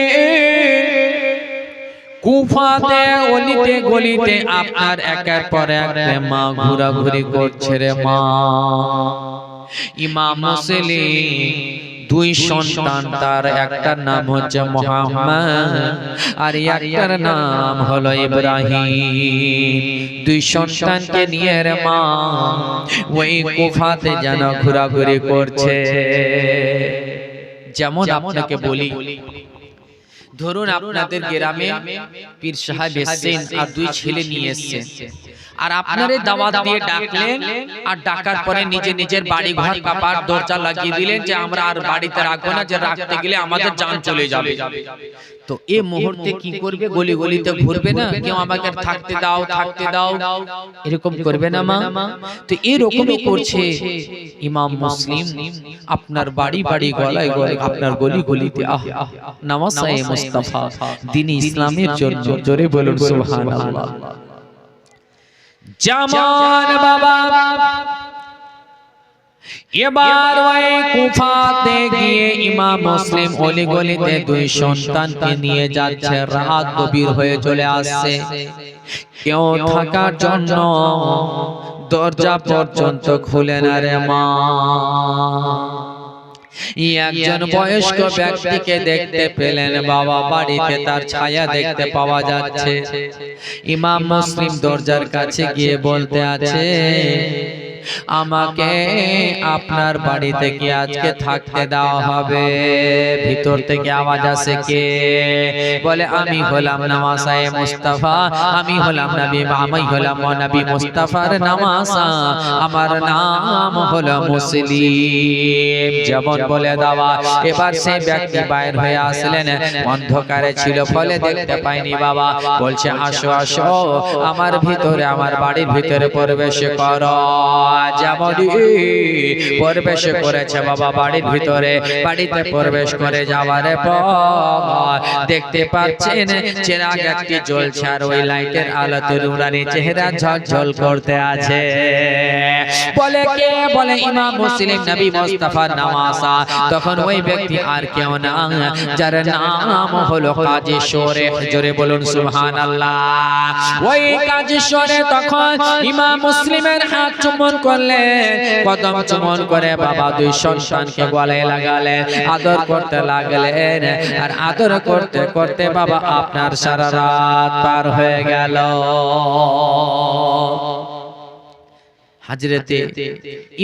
কুফাতে অলিতে গলিতে আপনার একের পর এক মা ঘোরাঘুরি করছে রে মা। ইমাম মুসলিম দুই সন্তান, তার একটার নাম হচ্ছে মুহাম্মদ আর একটার নাম হলো ইব্রাহিম। দুই সন্তানকে নিয়ে রে মা ওই কুফাতে যেন ঘোরাঘুরি করছে। যেমন আপনাকে বলি, ধরুন আপনাদের গ্রামে পীর সাহেব এসেছেন আর দুই ছেলে নিয়ে এসেছেন, আর আপনারে দাওয়াত দিয়ে ডাকলেন, আর ডাকার পরে নিজে নিজের বাড়ি ঘর কাপার দরজা লাগিয়ে দিলেন যে আমরা আর বাড়িতে রাখবো না, যে রাখতে গেলে আমাদের জান চলে যাবে। তো এই মুহূর্তে কি করবে? গলি গলিতে ঘুরবে না, কেউ আমাকে থাকতে দাও থাকতে দাও এরকম করবে না মা? তো এরকমই করছে ইমাম মুসলিম আপনার বাড়ি বাড়ি গলায় গলায় আপনার গলি গলিতে নামাসায়ে মুস্তাফা দ্বীন ইসলামের জন্য। জোরে বলুন সুবহানাল্লাহ। জামান বাবা এবার ওই কুফাতে গিয়ে ইমাম মুসলিম অলি গলিতে দুই সন্তানকে নিয়ে যাচ্ছে। রাত গভীর হয়ে চলে আসছে, কেউ থাকার জন্য দরজা পর্যন্ত খুলে না রে মা। একজন বয়স্ক ব্যক্তিকে দেখতে পেলেন, বাবা বাড়িতে তার ছায়া দেখতে পাওয়া যাচ্ছে। ইমাম মুসলিম দরজার কাছে গিয়ে বলতে আছে, আমাকে আপনার বাড়িতে কি আজকে থাকতে দেওয়া হবে? ভিতর থেকে আওয়াজ আসে, কে? বলে, আমি হলাম নামাসায়ে মুস্তাফা, আমি হলাম নবী মুস্তাফার নামাসা, আমার নাম হলো মুসলিম। যেমন বলে দেওয়া, এবার সেই ব্যক্তি বাইর হয়ে আসলেন, অন্ধকারে ছিল ফলে দেখতে পাইনি। বাবা বলছে, আসো আসো আমার ভিতরে, আমার বাড়ির ভিতরে প্রবেশ করো। যেমনই প্রবেশ করেছে বাবা বাড়ির ভিতরে, বাড়িতে প্রবেশ করে যাওয়ার পর দেখতে পাচ্ছেন চিরাগ একটি জ্বলছে, আর ওই লাইটের আলোতে নুরানি চেহারা ঝলঝল করতে আছে। বলে, কে? বলে, ইমাম মুসলিম নবী মুস্তাফার নামাসা। তখন ওই ব্যক্তি আর কেউ না, যার নাম হলো কাজী শোরে। জোরে বলুন সুবহানাল্লাহ। ওই কাজী শোরে তখন ইমাম মুসলিমের হাত চুম্বন করলেন, কদম চুম্বন করে বাবা দুই সন্তানকে গলায় লাগালেন, আদর করতে লাগলেন। আর আদর করতে করতে বাবা আপনার সারা রাত পার হয়ে গেল। হযরতে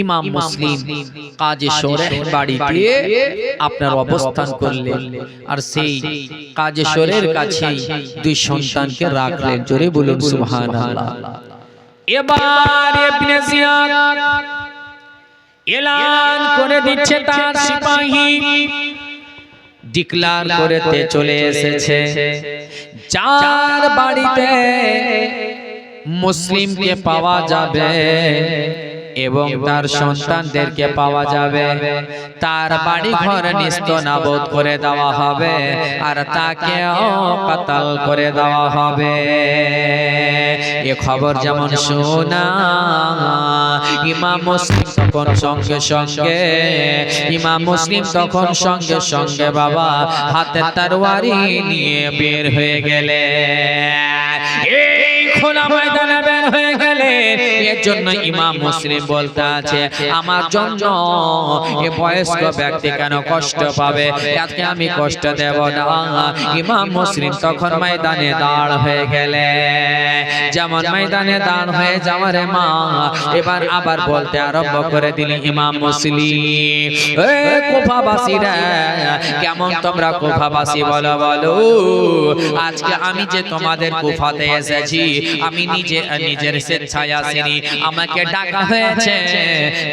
ইমাম মুসলিম কাজী শোরেহ বাড়িতে আপনার অবস্থান করলেন, আর সেই কাজী শোরের কাছে দুই সন্তানকে রাখলেন। জোরে বলুন সুবহানাল্লাহ। এবার ইবনে জিয়াদ এলান করে দিচ্ছে, তার সিপাহী ডিক্লার করতে চলে এসেছে, যার বাড়িতে মুসলিমকে পাওয়া যাবে এবং তার সন্তানদেরকে পাওয়া যাবে, তার বাড়ি ঘর নিস্তনাবুদ করে দেওয়া হবে, আর তাকেও কতল করে দেওয়া হবে। এ খবর যেমন শোনা, ইমাম মুসলিম তখন সঙ্গে সঙ্গে সঙ্গে সঙ্গে বাবা হাতে তরবারি নিয়ে বের হয়ে গেলে, এই খোলা ময়দানে বের হয়ে গেলে। এর জন্য ইমাম মুসলিম বলতে আছে, আমার জন্য এ বয়স্ক ব্যক্তি কেন কষ্ট পাবে, আজকে আমি কষ্ট দেব না। ইমাম মুসলিম তখন ময়দানে দাঁড় হয়ে গেলে, যেমন ময়দানে দাঁড় হয়ে যাওয়ার মা এবার আবার বলতে আরম্ভ করে দিলেন, ইমাম মুসলিম, এ কুফাবাসীরা, কেমন তোমরা কুফাবাসী বলো বলো, আজকে আমি যে তোমাদের কুফাতে এসেছি, আমি নিজের স্বেচ্ছায় আসিনি, আমাকে ডাকা হয়েছে,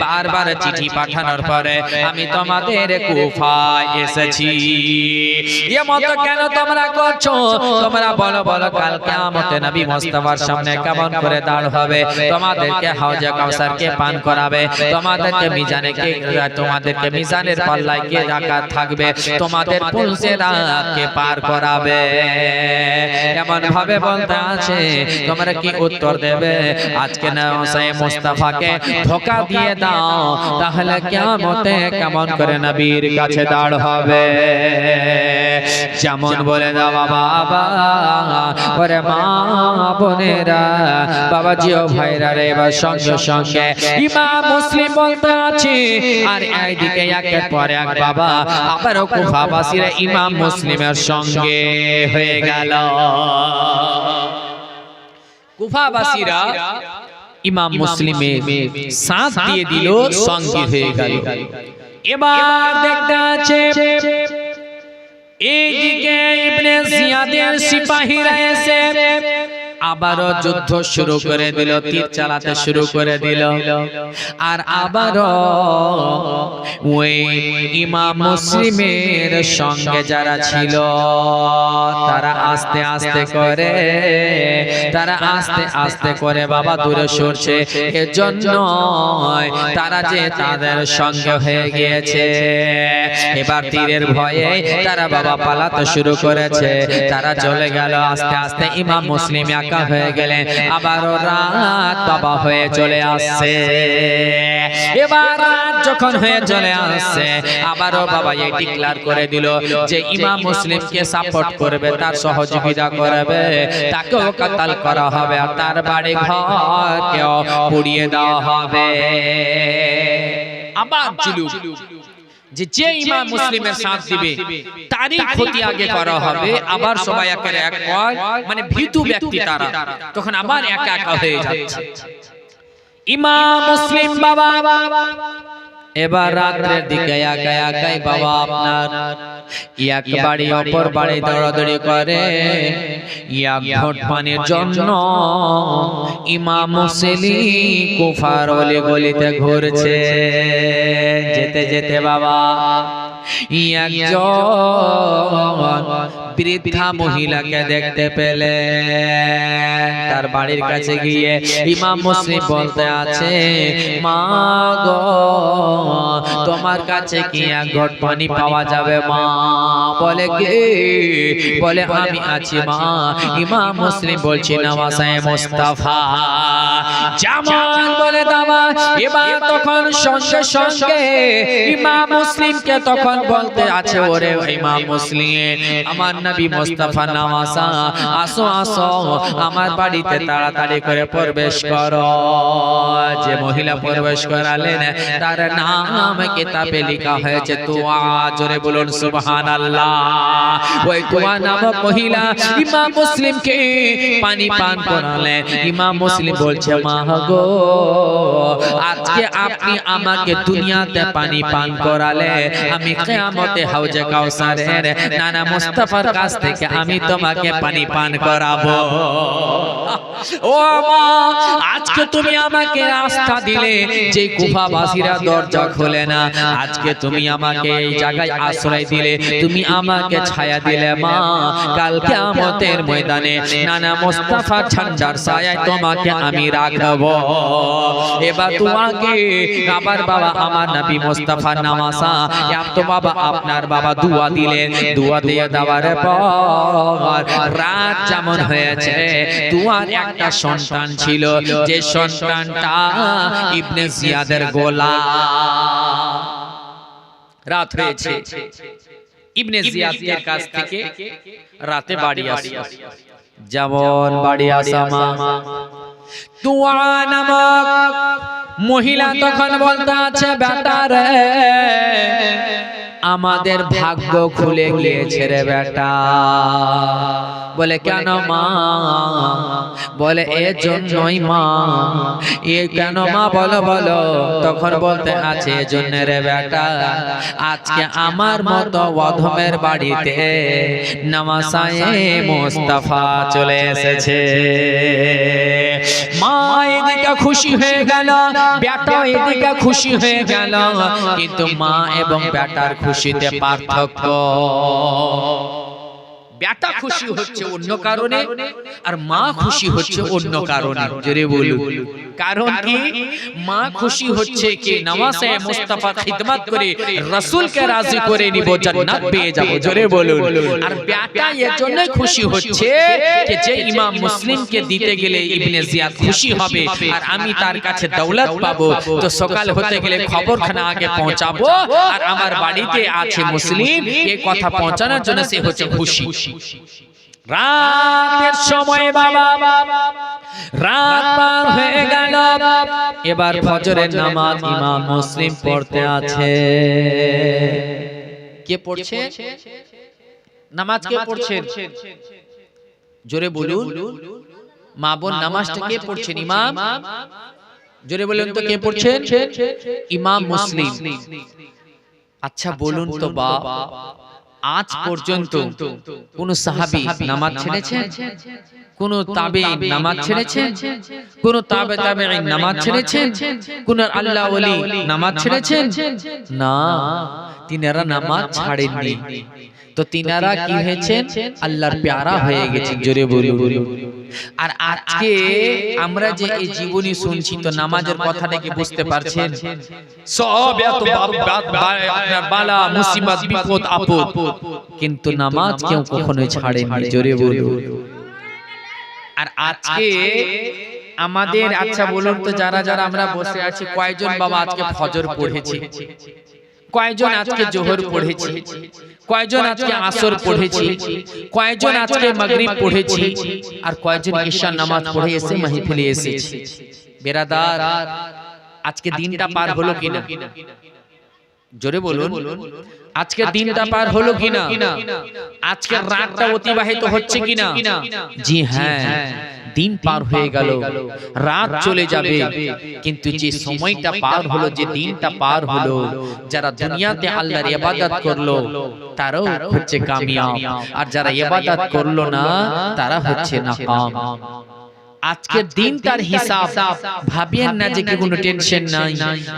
বারবার চিঠি পাঠানোর পরে আমি তোমাদের কুফায় এসেছি। এমত কেন তোমরা করছো? তোমরা বলো বলো, কাল কিয়ামতে নবী মুস্তাফার সামনে কেমন করে দাঁড় হবে, তোমাদেরকে হাউজে কাউসারকে পান করাবে, তোমাদেরকে মিজানের পাল্লায় কে রাখা থাকবে, তোমাদের পুলসেরাকে পার করাবে। এমন ভাবে বলতে আছে, তোমরা কি উত্তর দেবে? আজকে নামাসায়ে মুস্তাফাকে ধোঁকা দিয়ে দাও, তাহলে কিয়ামতে কেমন করে নবীর কাছে দাঁড় হবে। যেমন বলে দাও বাবা, ওরে মা বোনেরা, বাবাজি ও ভাইরা রে, এবার সঙ্গে সঙ্গে ইমাম মুসলিম বলতে আছে, আর এইদিকে একের পর এক বাবা আবারও কুফাবাসীরা ইমাম মুসলিমের সঙ্গে হয়ে গেল। কুফাবাসীরা ইমাম মুসলিমের সাথ দিয়ে দিল, সঙ্গী হয়ে গেল। এবার দেখতে আছে এইদিকে ইবনে জিয়াদের সিপাহীরা এসে আবারও যুদ্ধ শুরু করে দিল, তীর চালাতে শুরু করে দিল। আর আবারও ওই ইমাম মুসলিমের সঙ্গে যারা ছিল তারা আস্তে আস্তে করে বাবা দূরে সরছে। এজন্য তারা যে তাদের সঙ্গে হয়ে গিয়েছে, এবার তীরের ভয়ে তারা বাবা পালাতে শুরু করেছে। তারা চলে গেল আস্তে আস্তে, ইমাম মুসলিম একা হয়ে গেলেন। আবারও রাত বাবা হয়ে চলে আসছে। এবার রাত যখন হয়ে চলে আসছে, আবারও বাবা এই ডিক্লার করে দিল যে ইমাম মুসলিমকে সাপোর্ট করবে, তার সহযোগিতা করবে, তাকেও কতল করা হবে, আর তার বাড়ি ঘরকেও পুড়িয়ে দেওয়া হবে। আবার যে ইমাম মুসলিমের সাথ দিবে তারই ক্ষতি আগে করা হবে, আবার সবাই একের এক পর মানে ভীতু ব্যক্তি তারা, তখন আবার একা একা হয়ে যাচ্ছে। ইমাম মুসলিম বাবা এবার রাতের দিকে একা একাই বাবা আপনার এক বাড়ি অপর বাড়ি দৌড়াদৌড়ি করে এক ঘট পানির জন্য। ইমাম মুসলিম কুফার অলি গলিতে ঘুরছে, যেতে যেতে বাবা একজন বৃদ্ধা মহিলাকে দেখতে পেলে তার বাড়ির কাছে গিয়ে ইমাম মুসলিম বলতে আছে, মা গো তোমার কাছে কি এক ঘট পানি পাওয়া যাবে মা? বলে কে? বলে আমি আছি মা। ইমাম মুসলিম বলছি নওয়াসায়ে মুস্তাফা জামান বলে দাওয়া। এবার তখন সঙ্গে সঙ্গে ইমাম মুসলিমকে তখন বলতে আছে, ওরে ইমাম মুসলিম আমার নবী মুস্তাফা নওয়াসা আসো আসো আমার বাড়িতে তাড়াতাড়ি করে প্রবেশ করো। যে মহিলা প্রবেশ করালেন তার নাম কিতাবে লেখা হয়েছে তুয়া। জোরে বলুন সুবহানাল্লাহ। ওই তুয়া নামক মহিলা ইমাম মুসলিমকে পানি পান করালেন। ইমাম মুসলিম বলছে, মা গো আজকে আপনি আমাকে দুনিয়াতে পানি পান করালে, আমি কিয়ামতে হাউজে কাউসারের নানা মুস্তাফার কাছ থেকে আমি তোমাকে পানি পান করাবো। ও মা আজকে তুমি আমাকে রাস্তা দিলে, যে কুফাবাসীরা দরজা খোলে না, আজকে তুমি আমাকে এই জায়গায় আশ্রয় দিলে, তুমি আমাকে ছায়া দিলে মা, কাল কিয়ামতের ময়দানে নানা মুস্তাফার ঝান্ডার ছায়ায় তোমাকে আমি রাখবো। এবার তোমাকে আবার বাবা আমার নবী মুস্তাফা নওয়াসা তো বাবা আপনার বাবা দুয়া দিলেন। দুয়া দিয়ে দেওয়ার পর রাত যেমন হয়েছে, দুয়ার একটা সন্তান ছিল, যে সন্তানটা ইবনে জিয়াদের গোলাম। রাত হয়েছে, ইবনে জিয়াদের কাছ থেকে রাতে বাড়ি আসে। যেমন বাড়ি আসা মা তুয়া নামক মহিলা তখন বলতে আছে, বেটা রে আমাদের ভাগ্য খুলে গিয়েছে রে বেটা। বলে কেন মা? বলে এর জন্যই মা। এ কেন মা? বলো বলো। তখন বলতে আছে, এজন্য রে বেটা আজকে আমার মতো অধমের বাড়িতে নওয়াসায়ে মুস্তাফা চলে এসেছে। মা এদিকে খুশি হয়ে গেল, বেটা এদিকে খুশি হয়ে গেল, কিন্তু মা এবং বেটার খুশিতে পার্থক্য। বেটা খুশি হচ্ছে অন্য কারণে, আর মা খুশি হচ্ছে অন্য কারণে। জোরে বলুন কারণ কি? মা খুশি হচ্ছে কি নওয়াসায়ে মুস্তাফা খিদমত করে রাসূলকে রাজি করে নিব, জান্নাত পেয়ে যাব। জোরে বলুন। আর বেটা এর জন্য খুশি হচ্ছে যে যে ইমাম মুসলিমকে দিতে গেলে ইবনে জিয়াদ খুশি হবে, আর আমি তার কাছে দৌলত পাবো, তো সকাল হতে গেলে খবরখানা আগে পৌঁছাবো, আর আমার বাড়িতে আছে মুসলিম, এই কথা পৌঁছানোর জন্য সে হচ্ছে খুশি। রাতের সময় বাবা রাত পার হয়ে গেল, এবার ফজরের নামাজ ইমাম মুসলিম পড়তে আছে। কে পড়ছে? নামাজ কে পড়ছেন? জোরে বলুন। মা বোন নামাজটা কে পড়ছেন? ইমাম। জোরে বলুন তো কে পড়ছেন? ইমাম মুসলিম। আচ্ছা বলুন তো বাবা, আজ পর্যন্ত কোন সাহাবী নামাজ ছেড়েছেন? কোন তাবেঈন নামাজ ছেড়েছেন? কোন তাবেঈন নামাজ ছেড়েছেন? কোন আল্লাহ ওলি নামাজ ছেড়েছেন? না, তিনারা নামাজ ছাড়েননি। তো তিনারা কি হয়েছেন? আল্লাহর প্যারা হয়ে গেছেন। জোরে বলুন। আর আজকে আমরা যে এই জীবনী শুনছি, তো নামাজের কথাটা কি বুঝতে পারছেন? সব এত আপনার বালা মুসিবত বিপদ আপদ, কিন্তু নামাজ কেউ কখনোই ছাড়েনি। জোরে বলুন। আর আজকে আমাদের আচ্ছা বলুন তো, যারা যারা আমরা বসে আছি, কয়জন বাবা আজকে ফজর পড়েছি? কয়জন আজকে জোহর পড়েছি? কয়জন আজকে আসর পড়েছি? কয়জন আজকে মাগরিব পড়েছি? আর কয়জন ঈশা নামাজ পড়ে এসে মাহফিলে এসেছি? বেরাদার, আজকে দিনটা পার হলো কিনা? জোরে বলুন, আজকের দিনটা পার হলো কিনা, আজকের রাতটা অতিবাহিত হচ্ছে কিনা? জি হ্যাঁ, দিন পার হয়ে গেল, রাত চলে যাবে, কিন্তু যে সময়টা পার হলো, যে দিনটা পার হলো, যারা দুনিয়াতে আল্লাহর ইবাদত করলো তারাও হচ্ছে কামিয়াব, আর যারা ইবাদত করলো না তারা হচ্ছে নাকাম। আজকের দিন তার হিসাব ভাবিয়েন না যে কোনো টেনশন নাই,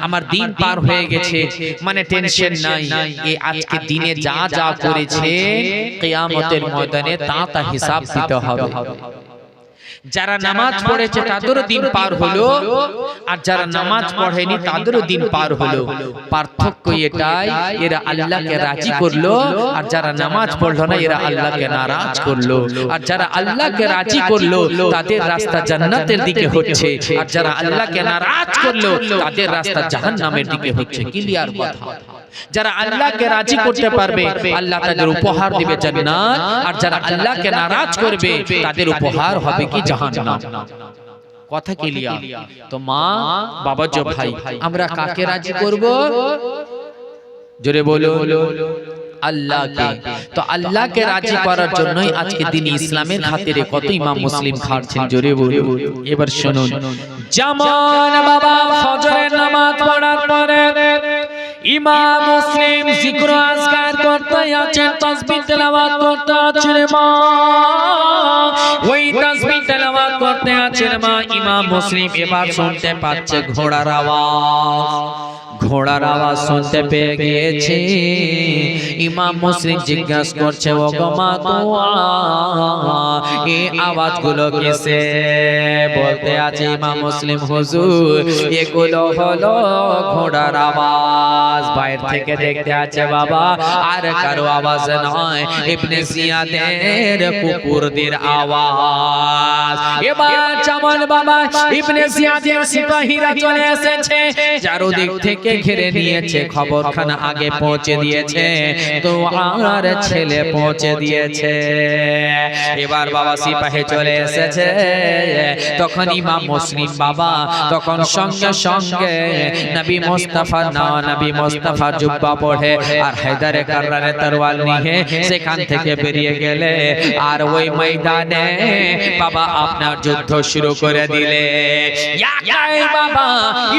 আমার দিন পার হয়ে গেছে মানে টেনশন নাই। এই আজকে দিনে যা যা করেছে কিয়ামতের ময়দানে তা হিসাব দিতে হবে। যারা নামাজ পড়েছে তাদেরও দিন পার হলো, আর যারা নামাজ পড়েনি তাদেরও দিন পার হলো। পার্থক্য এটাই, এরা আল্লাহকে রাজি করলো, আর যারা নামাজ পড়লো না এরা আল্লাহকে নারাজ করলো। আর যারা আল্লাহকে রাজি করলো তাদের রাস্তা জান্নাতের দিকে হচ্ছে, আর যারা আল্লাহকে নারাজ করলো তাদের রাস্তা জাহান্নামের দিকে হচ্ছে। ক্লিয়ার কথা। যারা আল্লাহকে রাজি করতে পারবে আল্লাহ তাদের উপহার দিবে জান্নাত, আর যারা আল্লাহকে নারাজ করবে তাদের উপহার হবে কি জাহান্নাম। কথা ক্লিয়ার? তো মা বাবা জো ভাই, আমরা কাকে রাজি করব? জোরে বলো, আল্লাহকে। তো আল্লাহকে রাজি করার জন্যই আজকে দিন ইসলামের খাতিরে কত ইমাম মুসলিম খাটছেন। জোরে বলো। এবার শুনুন, যেমন বাবা ফজরের নামাজ পড়ার পরে ইমাম মুসলিম জিক্র আজকার করতে আছেন, তাসবিহ তেলাওয়াত করতে আছেন মা, ওই তাসবিহ তেলাওয়াত করতে আছেন মা। ইমাম মুসলিম এবার শুনতে পাচ্ছে ঘোড়ার আওয়াজ, ঘোড়ার আওয়াজ শুনতে পেয়ে গিয়েছে। ইমাম মুসলিম জিজ্ঞাসা করছে, ও গো মা গো, এই আওয়াজগুলো কিসে? বলতে আছে ইমাম মুসলিম, হুজুর এগুলো হলো ঘোড়ার আওয়াজ। বাইরে থেকে দেখতে আছে বাবা, আর কারো আওয়াজ নয়, ইবনে জিয়াদের কুকুরদের আওয়াজ। এবার যেমন বাবা ইবনে জিয়াদের সিপাহীরা চলে এসেছে, চারদিক থেকে ঘিরে নিয়েছে, খবরখানা আগে পৌঁছে দিয়েছে, তো আর ছেলে পৌঁছে দিয়েছে। এবার বাবা সিপাহী চলে এসেছে, তখন ইমাম মুসলিম বাবা তখন সঙ্গে সঙ্গে নবী মুস্তাফা নবী মুস্তাফা জুব্বা পড়ে আর হায়দারে কাররারে তরোয়াল নিয়ে সেখান থেকে বেরিয়ে গেলে, আর ওই ময়দানে বাবা আপনার যুদ্ধ শুরু করে দিলে। বাবা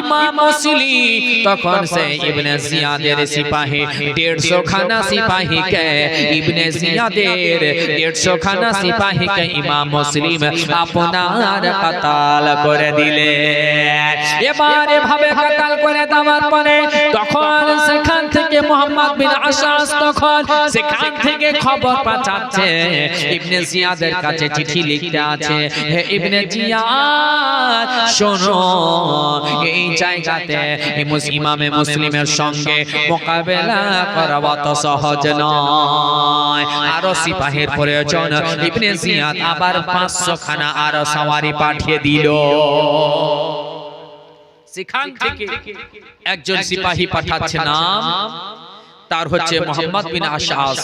ইমাম মুসলিম তখন সে ইবনে জিয়াদের সিপাহী 150 খানা সিপাহীকে, ইবনে জিয়াদের 150 খানা সিপাহীকে ইমাম মুসলিম আপনার কাতাল করে দিলে। এবার এভাবে কাতাল করে দেওয়ার পরে তখন সেখান থেকে মুহাম্মদ বিন আশাস তখন সেখান থেকে খবর পাঠাচ্ছে, ইবনে জিয়াদের কাছে চিঠি লিখতে আছে, হে ইবনে জিয়াদ শোনো, এই জায়গাতে ইমামে মুসলিমের সঙ্গে মোকাবেলা করা অত সহজ নয়, আরো সিপাহীর প্রয়োজন। ইবনে জিয়াদ আবার 500 খানা আরো সওয়ারি পাঠিয়ে দিল। সেখান থেকে একজন সিপাহী পাঠাচ্ছে, নাম তার হচ্ছে মুহাম্মদ বিন আশাস,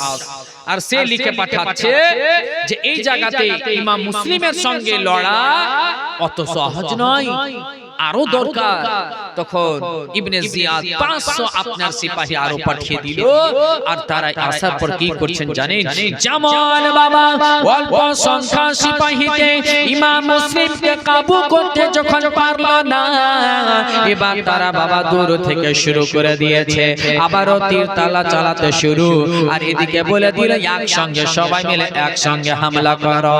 আর সে লিখে পাঠাচ্ছে যে এই জায়গাতে ইমাম মুসলিমের সঙ্গে লড়া অত সহজ নয়, আরো দরকার। তখন ইবনে জিয়াদ 500 আপনার সিপাহী আরো পাঠিয়ে দিল, আর তারা আসার পর কি করছেন জানেন? যেমন বাবা অল্প সংখ্যা সিপাহীতে ইমাম মুসলিমকে কাবু করতে যখন পারল না, এবার তারা বাবা দূর থেকে শুরু করে দিয়েছে, আবারও তীর তালা চালাতে শুরু, আর এদিকে বলে দিল একসঙ্গে সবাই মিলে একসঙ্গে হামলা করো।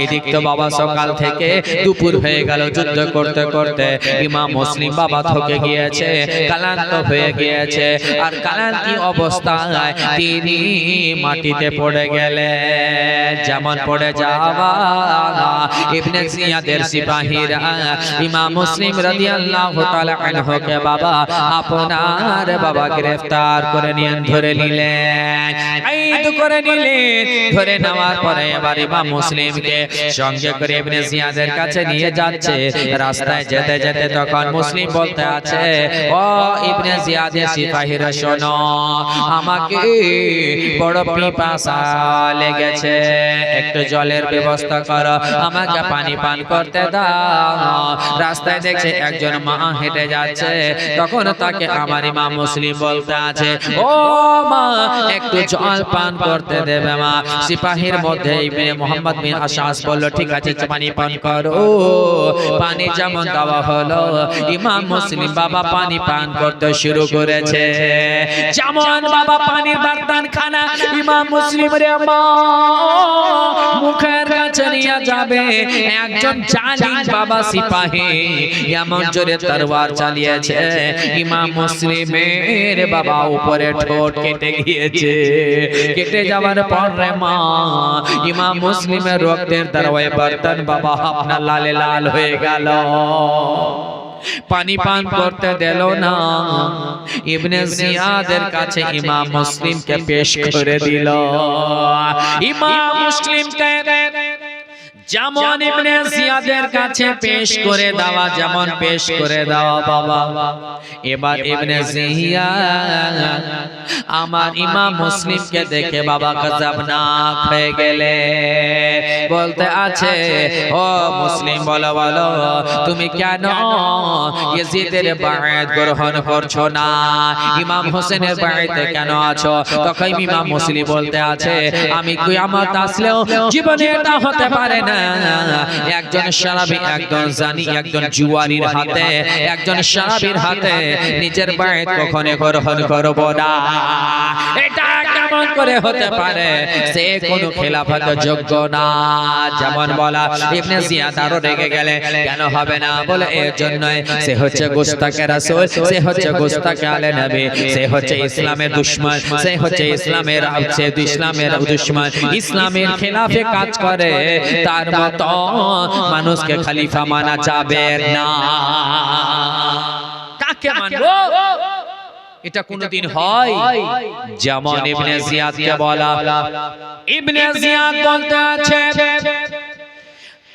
এদিক তো বাবা সকাল থেকে দুপুর হয়ে গেল, যুদ্ধ করতে করতে ইমাম মুসলিম বাবা থকে গিয়েছে, ক্লান্ত হয়ে গিয়েছে, আর ক্লান্তি অবস্থায় তিনি মাটিতে পড়ে গেলেন। যেমন পড়ে যাওয়া ইবনে জিয়াদের সিপাহীরা ইমাম মুসলিম রাদিয়াল্লাহু তাআলা আনহুকে বাবা আপনার বাবা গ্রেফতার করে নিয়ে ধরে নিলেন, কায়েদ করে নিলেন। ধরে নেওয়ার পরে এবার ইমাম মুসলিমকে সঙ্গে করে ইবনে জিয়াদের কাছে নিয়ে যাচ্ছে। রাস্তায় যেতে যেতে তখন মুসলিম বলতে আছে, ও ইবনে জিয়াদের সিপাহীরা শোনো, আমাকে বড় পিপাসা লেগেছে, একটু জলের ব্যবস্থা করো, আমাকে পানি পান করতে দাও। রাস্তায় দেখছে একজন মা হেঁটে যাচ্ছে, তখন তাকে আমার ইমাম মুসলিম বলতে আছে, ও মা একটু জল পান করতে দেবে মা। সিপাহীর মধ্যে ইবনে মুহাম্মদ বিন আশআস বলল, ঠিক আছে পানি পান করো। পানি যেমন দেওয়া হলো, ইমাম মুসলিম বাবা পানি পান করতে শুরু করেছে। যেমন বাবা পানির বারদান খানা ইমাম মুসলিম রে মা মুখের কাছে নিয়ে যাবে, একজন জালিম বাবা সিপাহী এমন জোরে তরবার চালিয়েছে, ইমাম মুসলিমের বাবা উপরে ঠোঁট কেটে গিয়েছে। কেটে যাওয়ার পর রে মা ইমাম মুসলিমের রক্তের দ্বারায় বর্তন বাবা আপনার লালে লাল হয়ে গেল, পানি পান করতে দিল না। ইবনে জিয়াদের কাছে ইমাম মুসলিমকে পেশ করে দিল। ইমাম মুসলিমকে যেমন ইবনে জিয়াদের কাছে পেশ করে দেওয়া, যেমন পেশ করে দেওয়া বাবা, এবার ইবনে জিয়াদ আমার ইমাম মুসলিমকে দেখে বাবা গজবনাক হয়ে গেলে, বলতে আছে, ও মুসলিম বলো বলো তুমি কেন ইয়াজিদের বায়াত গ্রহণ করছো না, ইমাম হোসেনের বায়াতে কেন আছো? তখন ইমাম মুসলিম বলতে আছে, আমি কিয়ামত আসলেও জীবনে এটা হতে পারে না, একজন শরাবী, একজন জানি, একজন জুয়ারির হাতে, একজন শরাবীর হাতে নিজের বায়াত কখনো গ্রহণ করব না। এটা কেমন করে হতে পারে? সে কোনো খেলাফত যোগ্য না। যেমন বলা, ইবনে জিয়াদ আরো রেগে গেলে, কেন হবে না? বলে এর জন্যই সে হচ্ছে গুস্তাকে রাসূল, সে হচ্ছে গুস্তাকে আলে নবী, সে হচ্ছে ইসলামের দুশমন, সে হচ্ছে ইসলামের দুশমন, ইসলামের খেলাফে কাজ করে, তার মতো মানুষকে খলিফা মানা যাবে না। কাকে মানবো? এটা কোনদিন হয়? যেমন ইবনে জিয়াদকে বলা, ইবনে জিয়াদ বলতে আছে,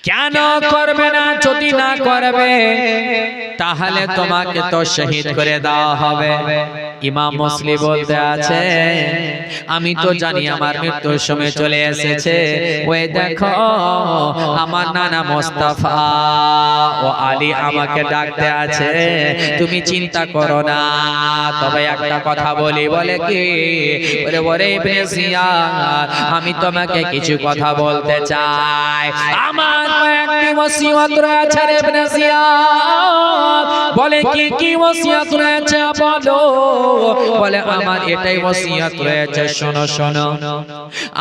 কেন করবে না? যদি না করবে তাহলে তোমাকে তো শহীদ করে দেওয়া হবে। ইমাম মুসলিম বলতে আছে, আমি তো জানি আমার মৃত্যুর সময় চলে এসেছে, ওই দেখো আমার নানা মোস্তফা ও আলী আমাকে ডাকতে আছে, তুমি চিন্তা করো না। তবে একটা কথা বলি, বলে কি? বলে ওরে ইবনে জিয়াদ, আমি তোমাকে কিছু কথা বলতে চাই, আমার একটি ওসিয়ত রয়েছে রে ইবনে জিয়াদ। বলে কি ওসিয়ত রয়েছে বলো? বলে আমার এটাই ওসিয়ত রয়েছে, শোনো শোনো,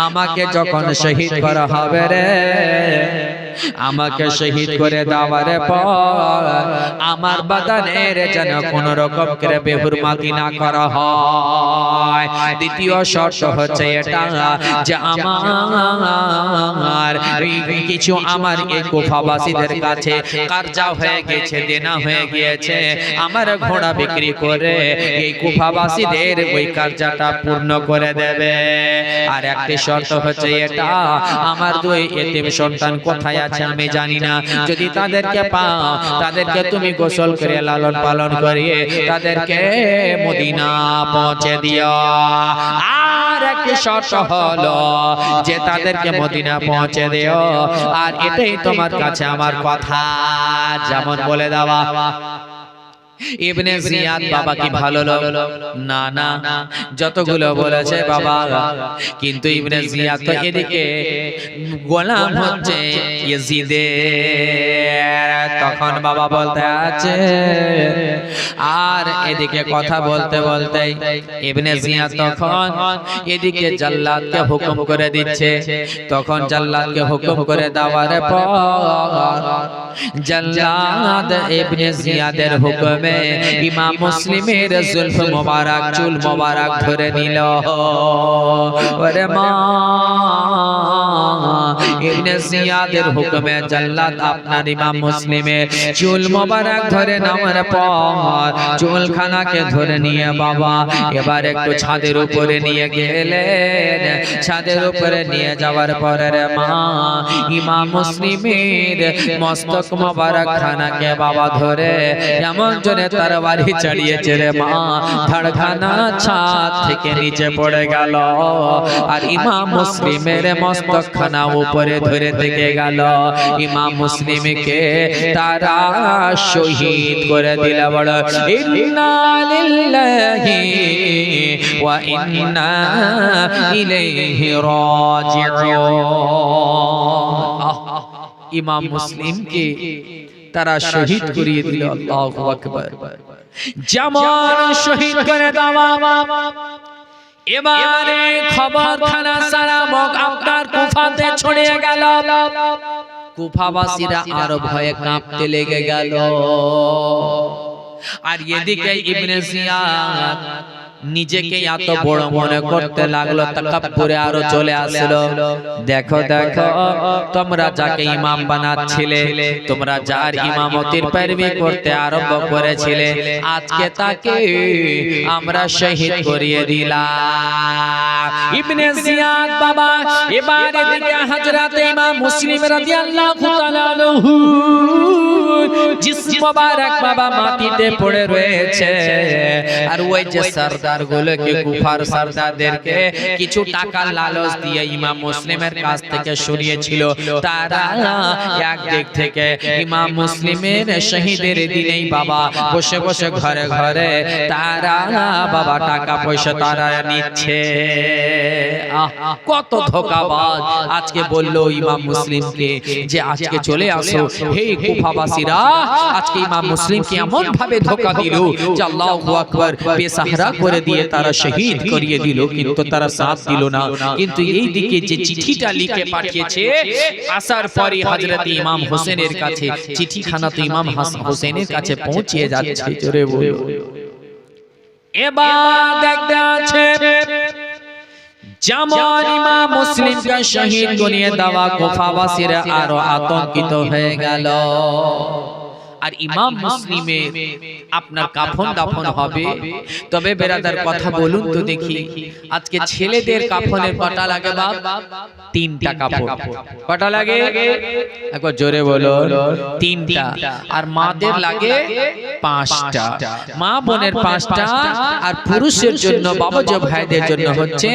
আমাকে যখন শহীদ করা হবে রে, আমাকে শহীদ করে দেওয়ার পর আমার বাদানের যেন কোন রকম করে বেহুরমাতি না করা হয়। দ্বিতীয় শর্ত হচ্ছে এটা যে আমার কিছু আমার এই কুফাবাসীদের কাছে কারজা হয়ে গেছে, দেনা হয়ে গিয়েছে, আমার ঘোড়া বিক্রি করে এই কুফাবাসীদের ওই কারজাটা পূর্ণ করে দেবে। আর একটি শর্ত হচ্ছে এটা, আমার দুই এতিম সন্তান কোথায় আছে আমি জানি না, যদি তাদেরকে পাও তাদেরকে তুমি গোসল করে লালন পালন করিয়ে তাদেরকে মদিনা পৌঁছে দিও। আর একটি শর্ত হলো যে তাদেরকে মদিনা পৌঁছে দিও, আর এটাই তোমার কাছে আমার কথা, যেমন বলে দেওয়া। ইবনে জিয়াদ বাবা কি ভালো লোক? না না, যতগুলো বলেছে বাবা, কিন্তু ইবনে জিয়াদ তো এদিকে গোলাম হচ্ছে ইয়াজিদের। তখন বাবা বলতে আছে, আর এদিকে কথা বলতে বলতে ইবনে জিয়াদ তখন এদিকে জাল্লাদকে হুকুম করে দিচ্ছে। তখন জাল্লাদকে হুকুম করে দেওয়ার পর জাল্লাদ ইবনে জিয়াদের হুকুমে প্রথমে ইমাম মুসলিমের জুলফ মোবারক চুল মোবারক ধরে নিল। ওরে মা ইবনে জিয়াদের হুকুমে জাল্লাদ আপনার ইমাম মুসলিমের চুল মোবারক ধরে নেওয়ার পর চুলখানাকে ধরে নিয়ে বাবা এবার একটু ছাদের উপরে নিয়ে গেলেন। ছাদের উপরে নিয়ে যাওয়ার পরে রে মা ইমাম মুসলিমের মস্তক মোবারক খানাকে বাবা ধরে এমন জনে তার বাড়ি চালিয়েছে রে মা ধড়খানা ছাদ থেকে নিচে পড়ে গেল আর ইমাম মুসলিমের মস্তক খানা উপরে ধরে থেকে গেল। ইমাম মুসলিমকে তারা শহীদ করে দিল। বড় ইন্না লিল্লাহি ওয়া ইন্না ইলাইহি রাজিউন। ইমাম মুসলিমকে তারা শহীদ করিয়ে দিল। আল্লাহু আকবার। যেমন শহীদ করে দেওয়া এবারে খবরখানা সারা মুখ আপনার কুফাতে ছড়িয়ে গেল। কুফাবাসীরা আরো ভয়ে কাঁপতে লেগে গেল। আর এদিকে ইবনে জিয়াদ নিজেকে এত বড় মনে করতে লাগলো, তাকাব্বুরে আরো চলে আসলো। দেখো দেখো তোমরা যাকে ইমাম বানাচ্ছিলে, তোমরা যার ইমামতির পেরবি করতে আরম্ভ করেছিলে, আজকে তাকে আমরা শহীদ করিয়ে দিলাম। ইবনে জিয়াদ বাবা এবার এদিকে হযরত ইমাম মুসলিম রাদিয়াল্লাহু তাআলা আনহু জিসম মোবারক বাবা মাটিতে পড়ে রয়েছে। আর ওই যে সরদার গুলোকে কুফার সরদারদেরকে কিছু টাকা লালচ দিয়ে ইমাম মুসলিমের কাছ থেকে সরিয়েছিল, তারা এক দিক থেকে ইমাম মুসলিমের শহীদের দিনেই বাবা বসে বসে ঘরে ঘরে তারা বাবা টাকা পয়সা তারা নিচ্ছে। কত ধোঁকাবাজ। আজকে বললো ইমাম মুসলিমকে যে আজকে চলে আসো, হে কুফাবাসীরা আজকে ইমাম মুসলিমকে এমন ভাবে ধোঁকা দিল যে আল্লাহু আকবার বেসাহারা করে দিয়ে তারা শহীদ করিয়ে দিল, কিন্তু তারা সাথ দিল না। কিন্তু এই দিকে যে চিঠিটা লিখে পাঠিয়েছে আসার পরে হযরত ইমাম হোসেনের কাছে চিঠিখানা তো ইমাম হোসেনের কাছে পৌঁছে যাচ্ছে। জোরে বলো। এবার দেখতে আছে যেমন ইমাম মুসলিমকে শহীদ করিয়ে দেওয়া কুফাবাসীরা আরো আতঙ্কিত হয়ে গেল। আর ইমাম মুসলিমের আপনার কাফন দাফন হবে। তবে বেরাদার কথা বলুন তো দেখি, আজকে ছেলেদের কাফনের কটা লাগে বাপ? 3টা কাপড়। কটা লাগে? একবার জোরে বলো। 3টা। আর মাদের লাগে 5টা। মা বোনের 5টা আর পুরুষের জন্য বাবাজি ভাইদের জন্য হচ্ছে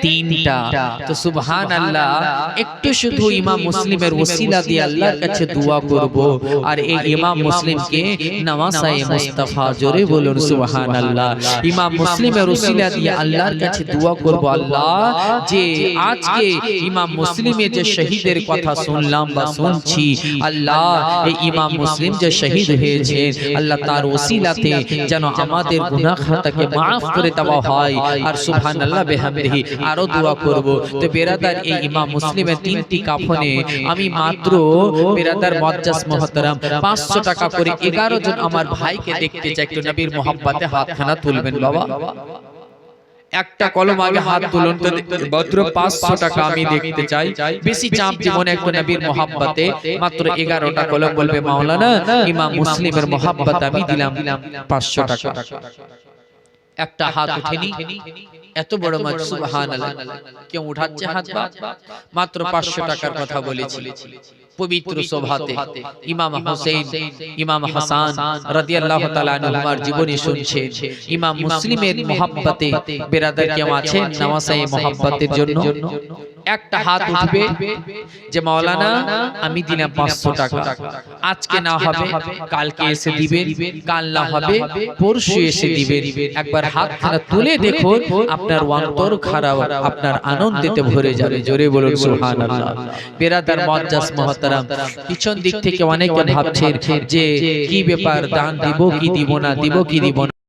3টা। তো সুবহানাল্লাহ, একটু শুধু ইমাম মুসলিমের ওসিলা দিয়ে আল্লাহর কাছে দোয়া করব আর এই ইমাম মুসলিমকে নওয়াসায়ে মুস্তাফা, জোরে বলুন সুবহানাল্লাহ, ইমাম মুসলিমের ওসিলা দিয়ে আল্লাহর কাছে দোয়া করব আল্লাহ যে আজকে ইমাম মুসলিমের যে শহীদের কথা শুনলাম বা শুনছি, আল্লাহ এই ইমাম মুসলিম যে শহীদ হয়েছে আল্লাহ তার ওসিলাতে যেন আমাদের গুনাহ খাতাকে maaf করে দেওয়া হয়। আর সুবহানাল্লাহ বিহামদিহি আরো দোয়া করব। তো বেরাদার এই ইমাম মুসলিমের 3টি কাফনে আমি মাত্র বেরাদার মুআজ্জাজ মুহতারাম 500 টাকা করে 11 জন আমার ভাইকে দেখতে চাই। একটু নবীর মোহাব্বতে হাতখানা তুলবেন বাবা। একটা কলম আগে হাত তুলুন তো মাত্র 500 টাকা আমি দেখতে চাই। বেশি চাপ জীবনে একটু নবীর মোহাব্বতে মাত্র 11টা কলম বলবে মাওলানা ইমাম মুসলিমের মোহাব্বত আমি দিলাম 500 টাকা। একটা হাত উঠেনি, এত বড় মাছ সুবহানাল্লাহ। কেউ উঠাচ্ছে হাত? মাত্র 500 টাকার কথা বলেছি। পবিত্র সভাতে ইমাম হোসেন ইমাম হাসান রাদিয়াল্লাহু তাআলা আনহুর জীবনী শুনছে। ইমাম মুসলিমের মোহাব্বতে বেরাদার কেউ আছেন নওয়াসায়ে মোহাব্বতের জন্য? একটা হাত উঠবে যে মাওলানা আমি দিলাম 500 টাকা। আজকে না হবে কালকে এসে দিবেন, কাল না হবে পরশু এসে দিবেন। একবার হাতখানা তুলে দেখুন, আপনার অন্তর খারাপ আপনার আনন্দেতে ভরে যাবে। জোরে বলুন সুবহানাল্লাহ। বেরাদার মুআজ্জাজ মুহতারাম, পিছন দিক থেকে অনেকে ভাবছেন যে কি ব্যাপার, দান দিব কি দিব না, দিব কি দিব না।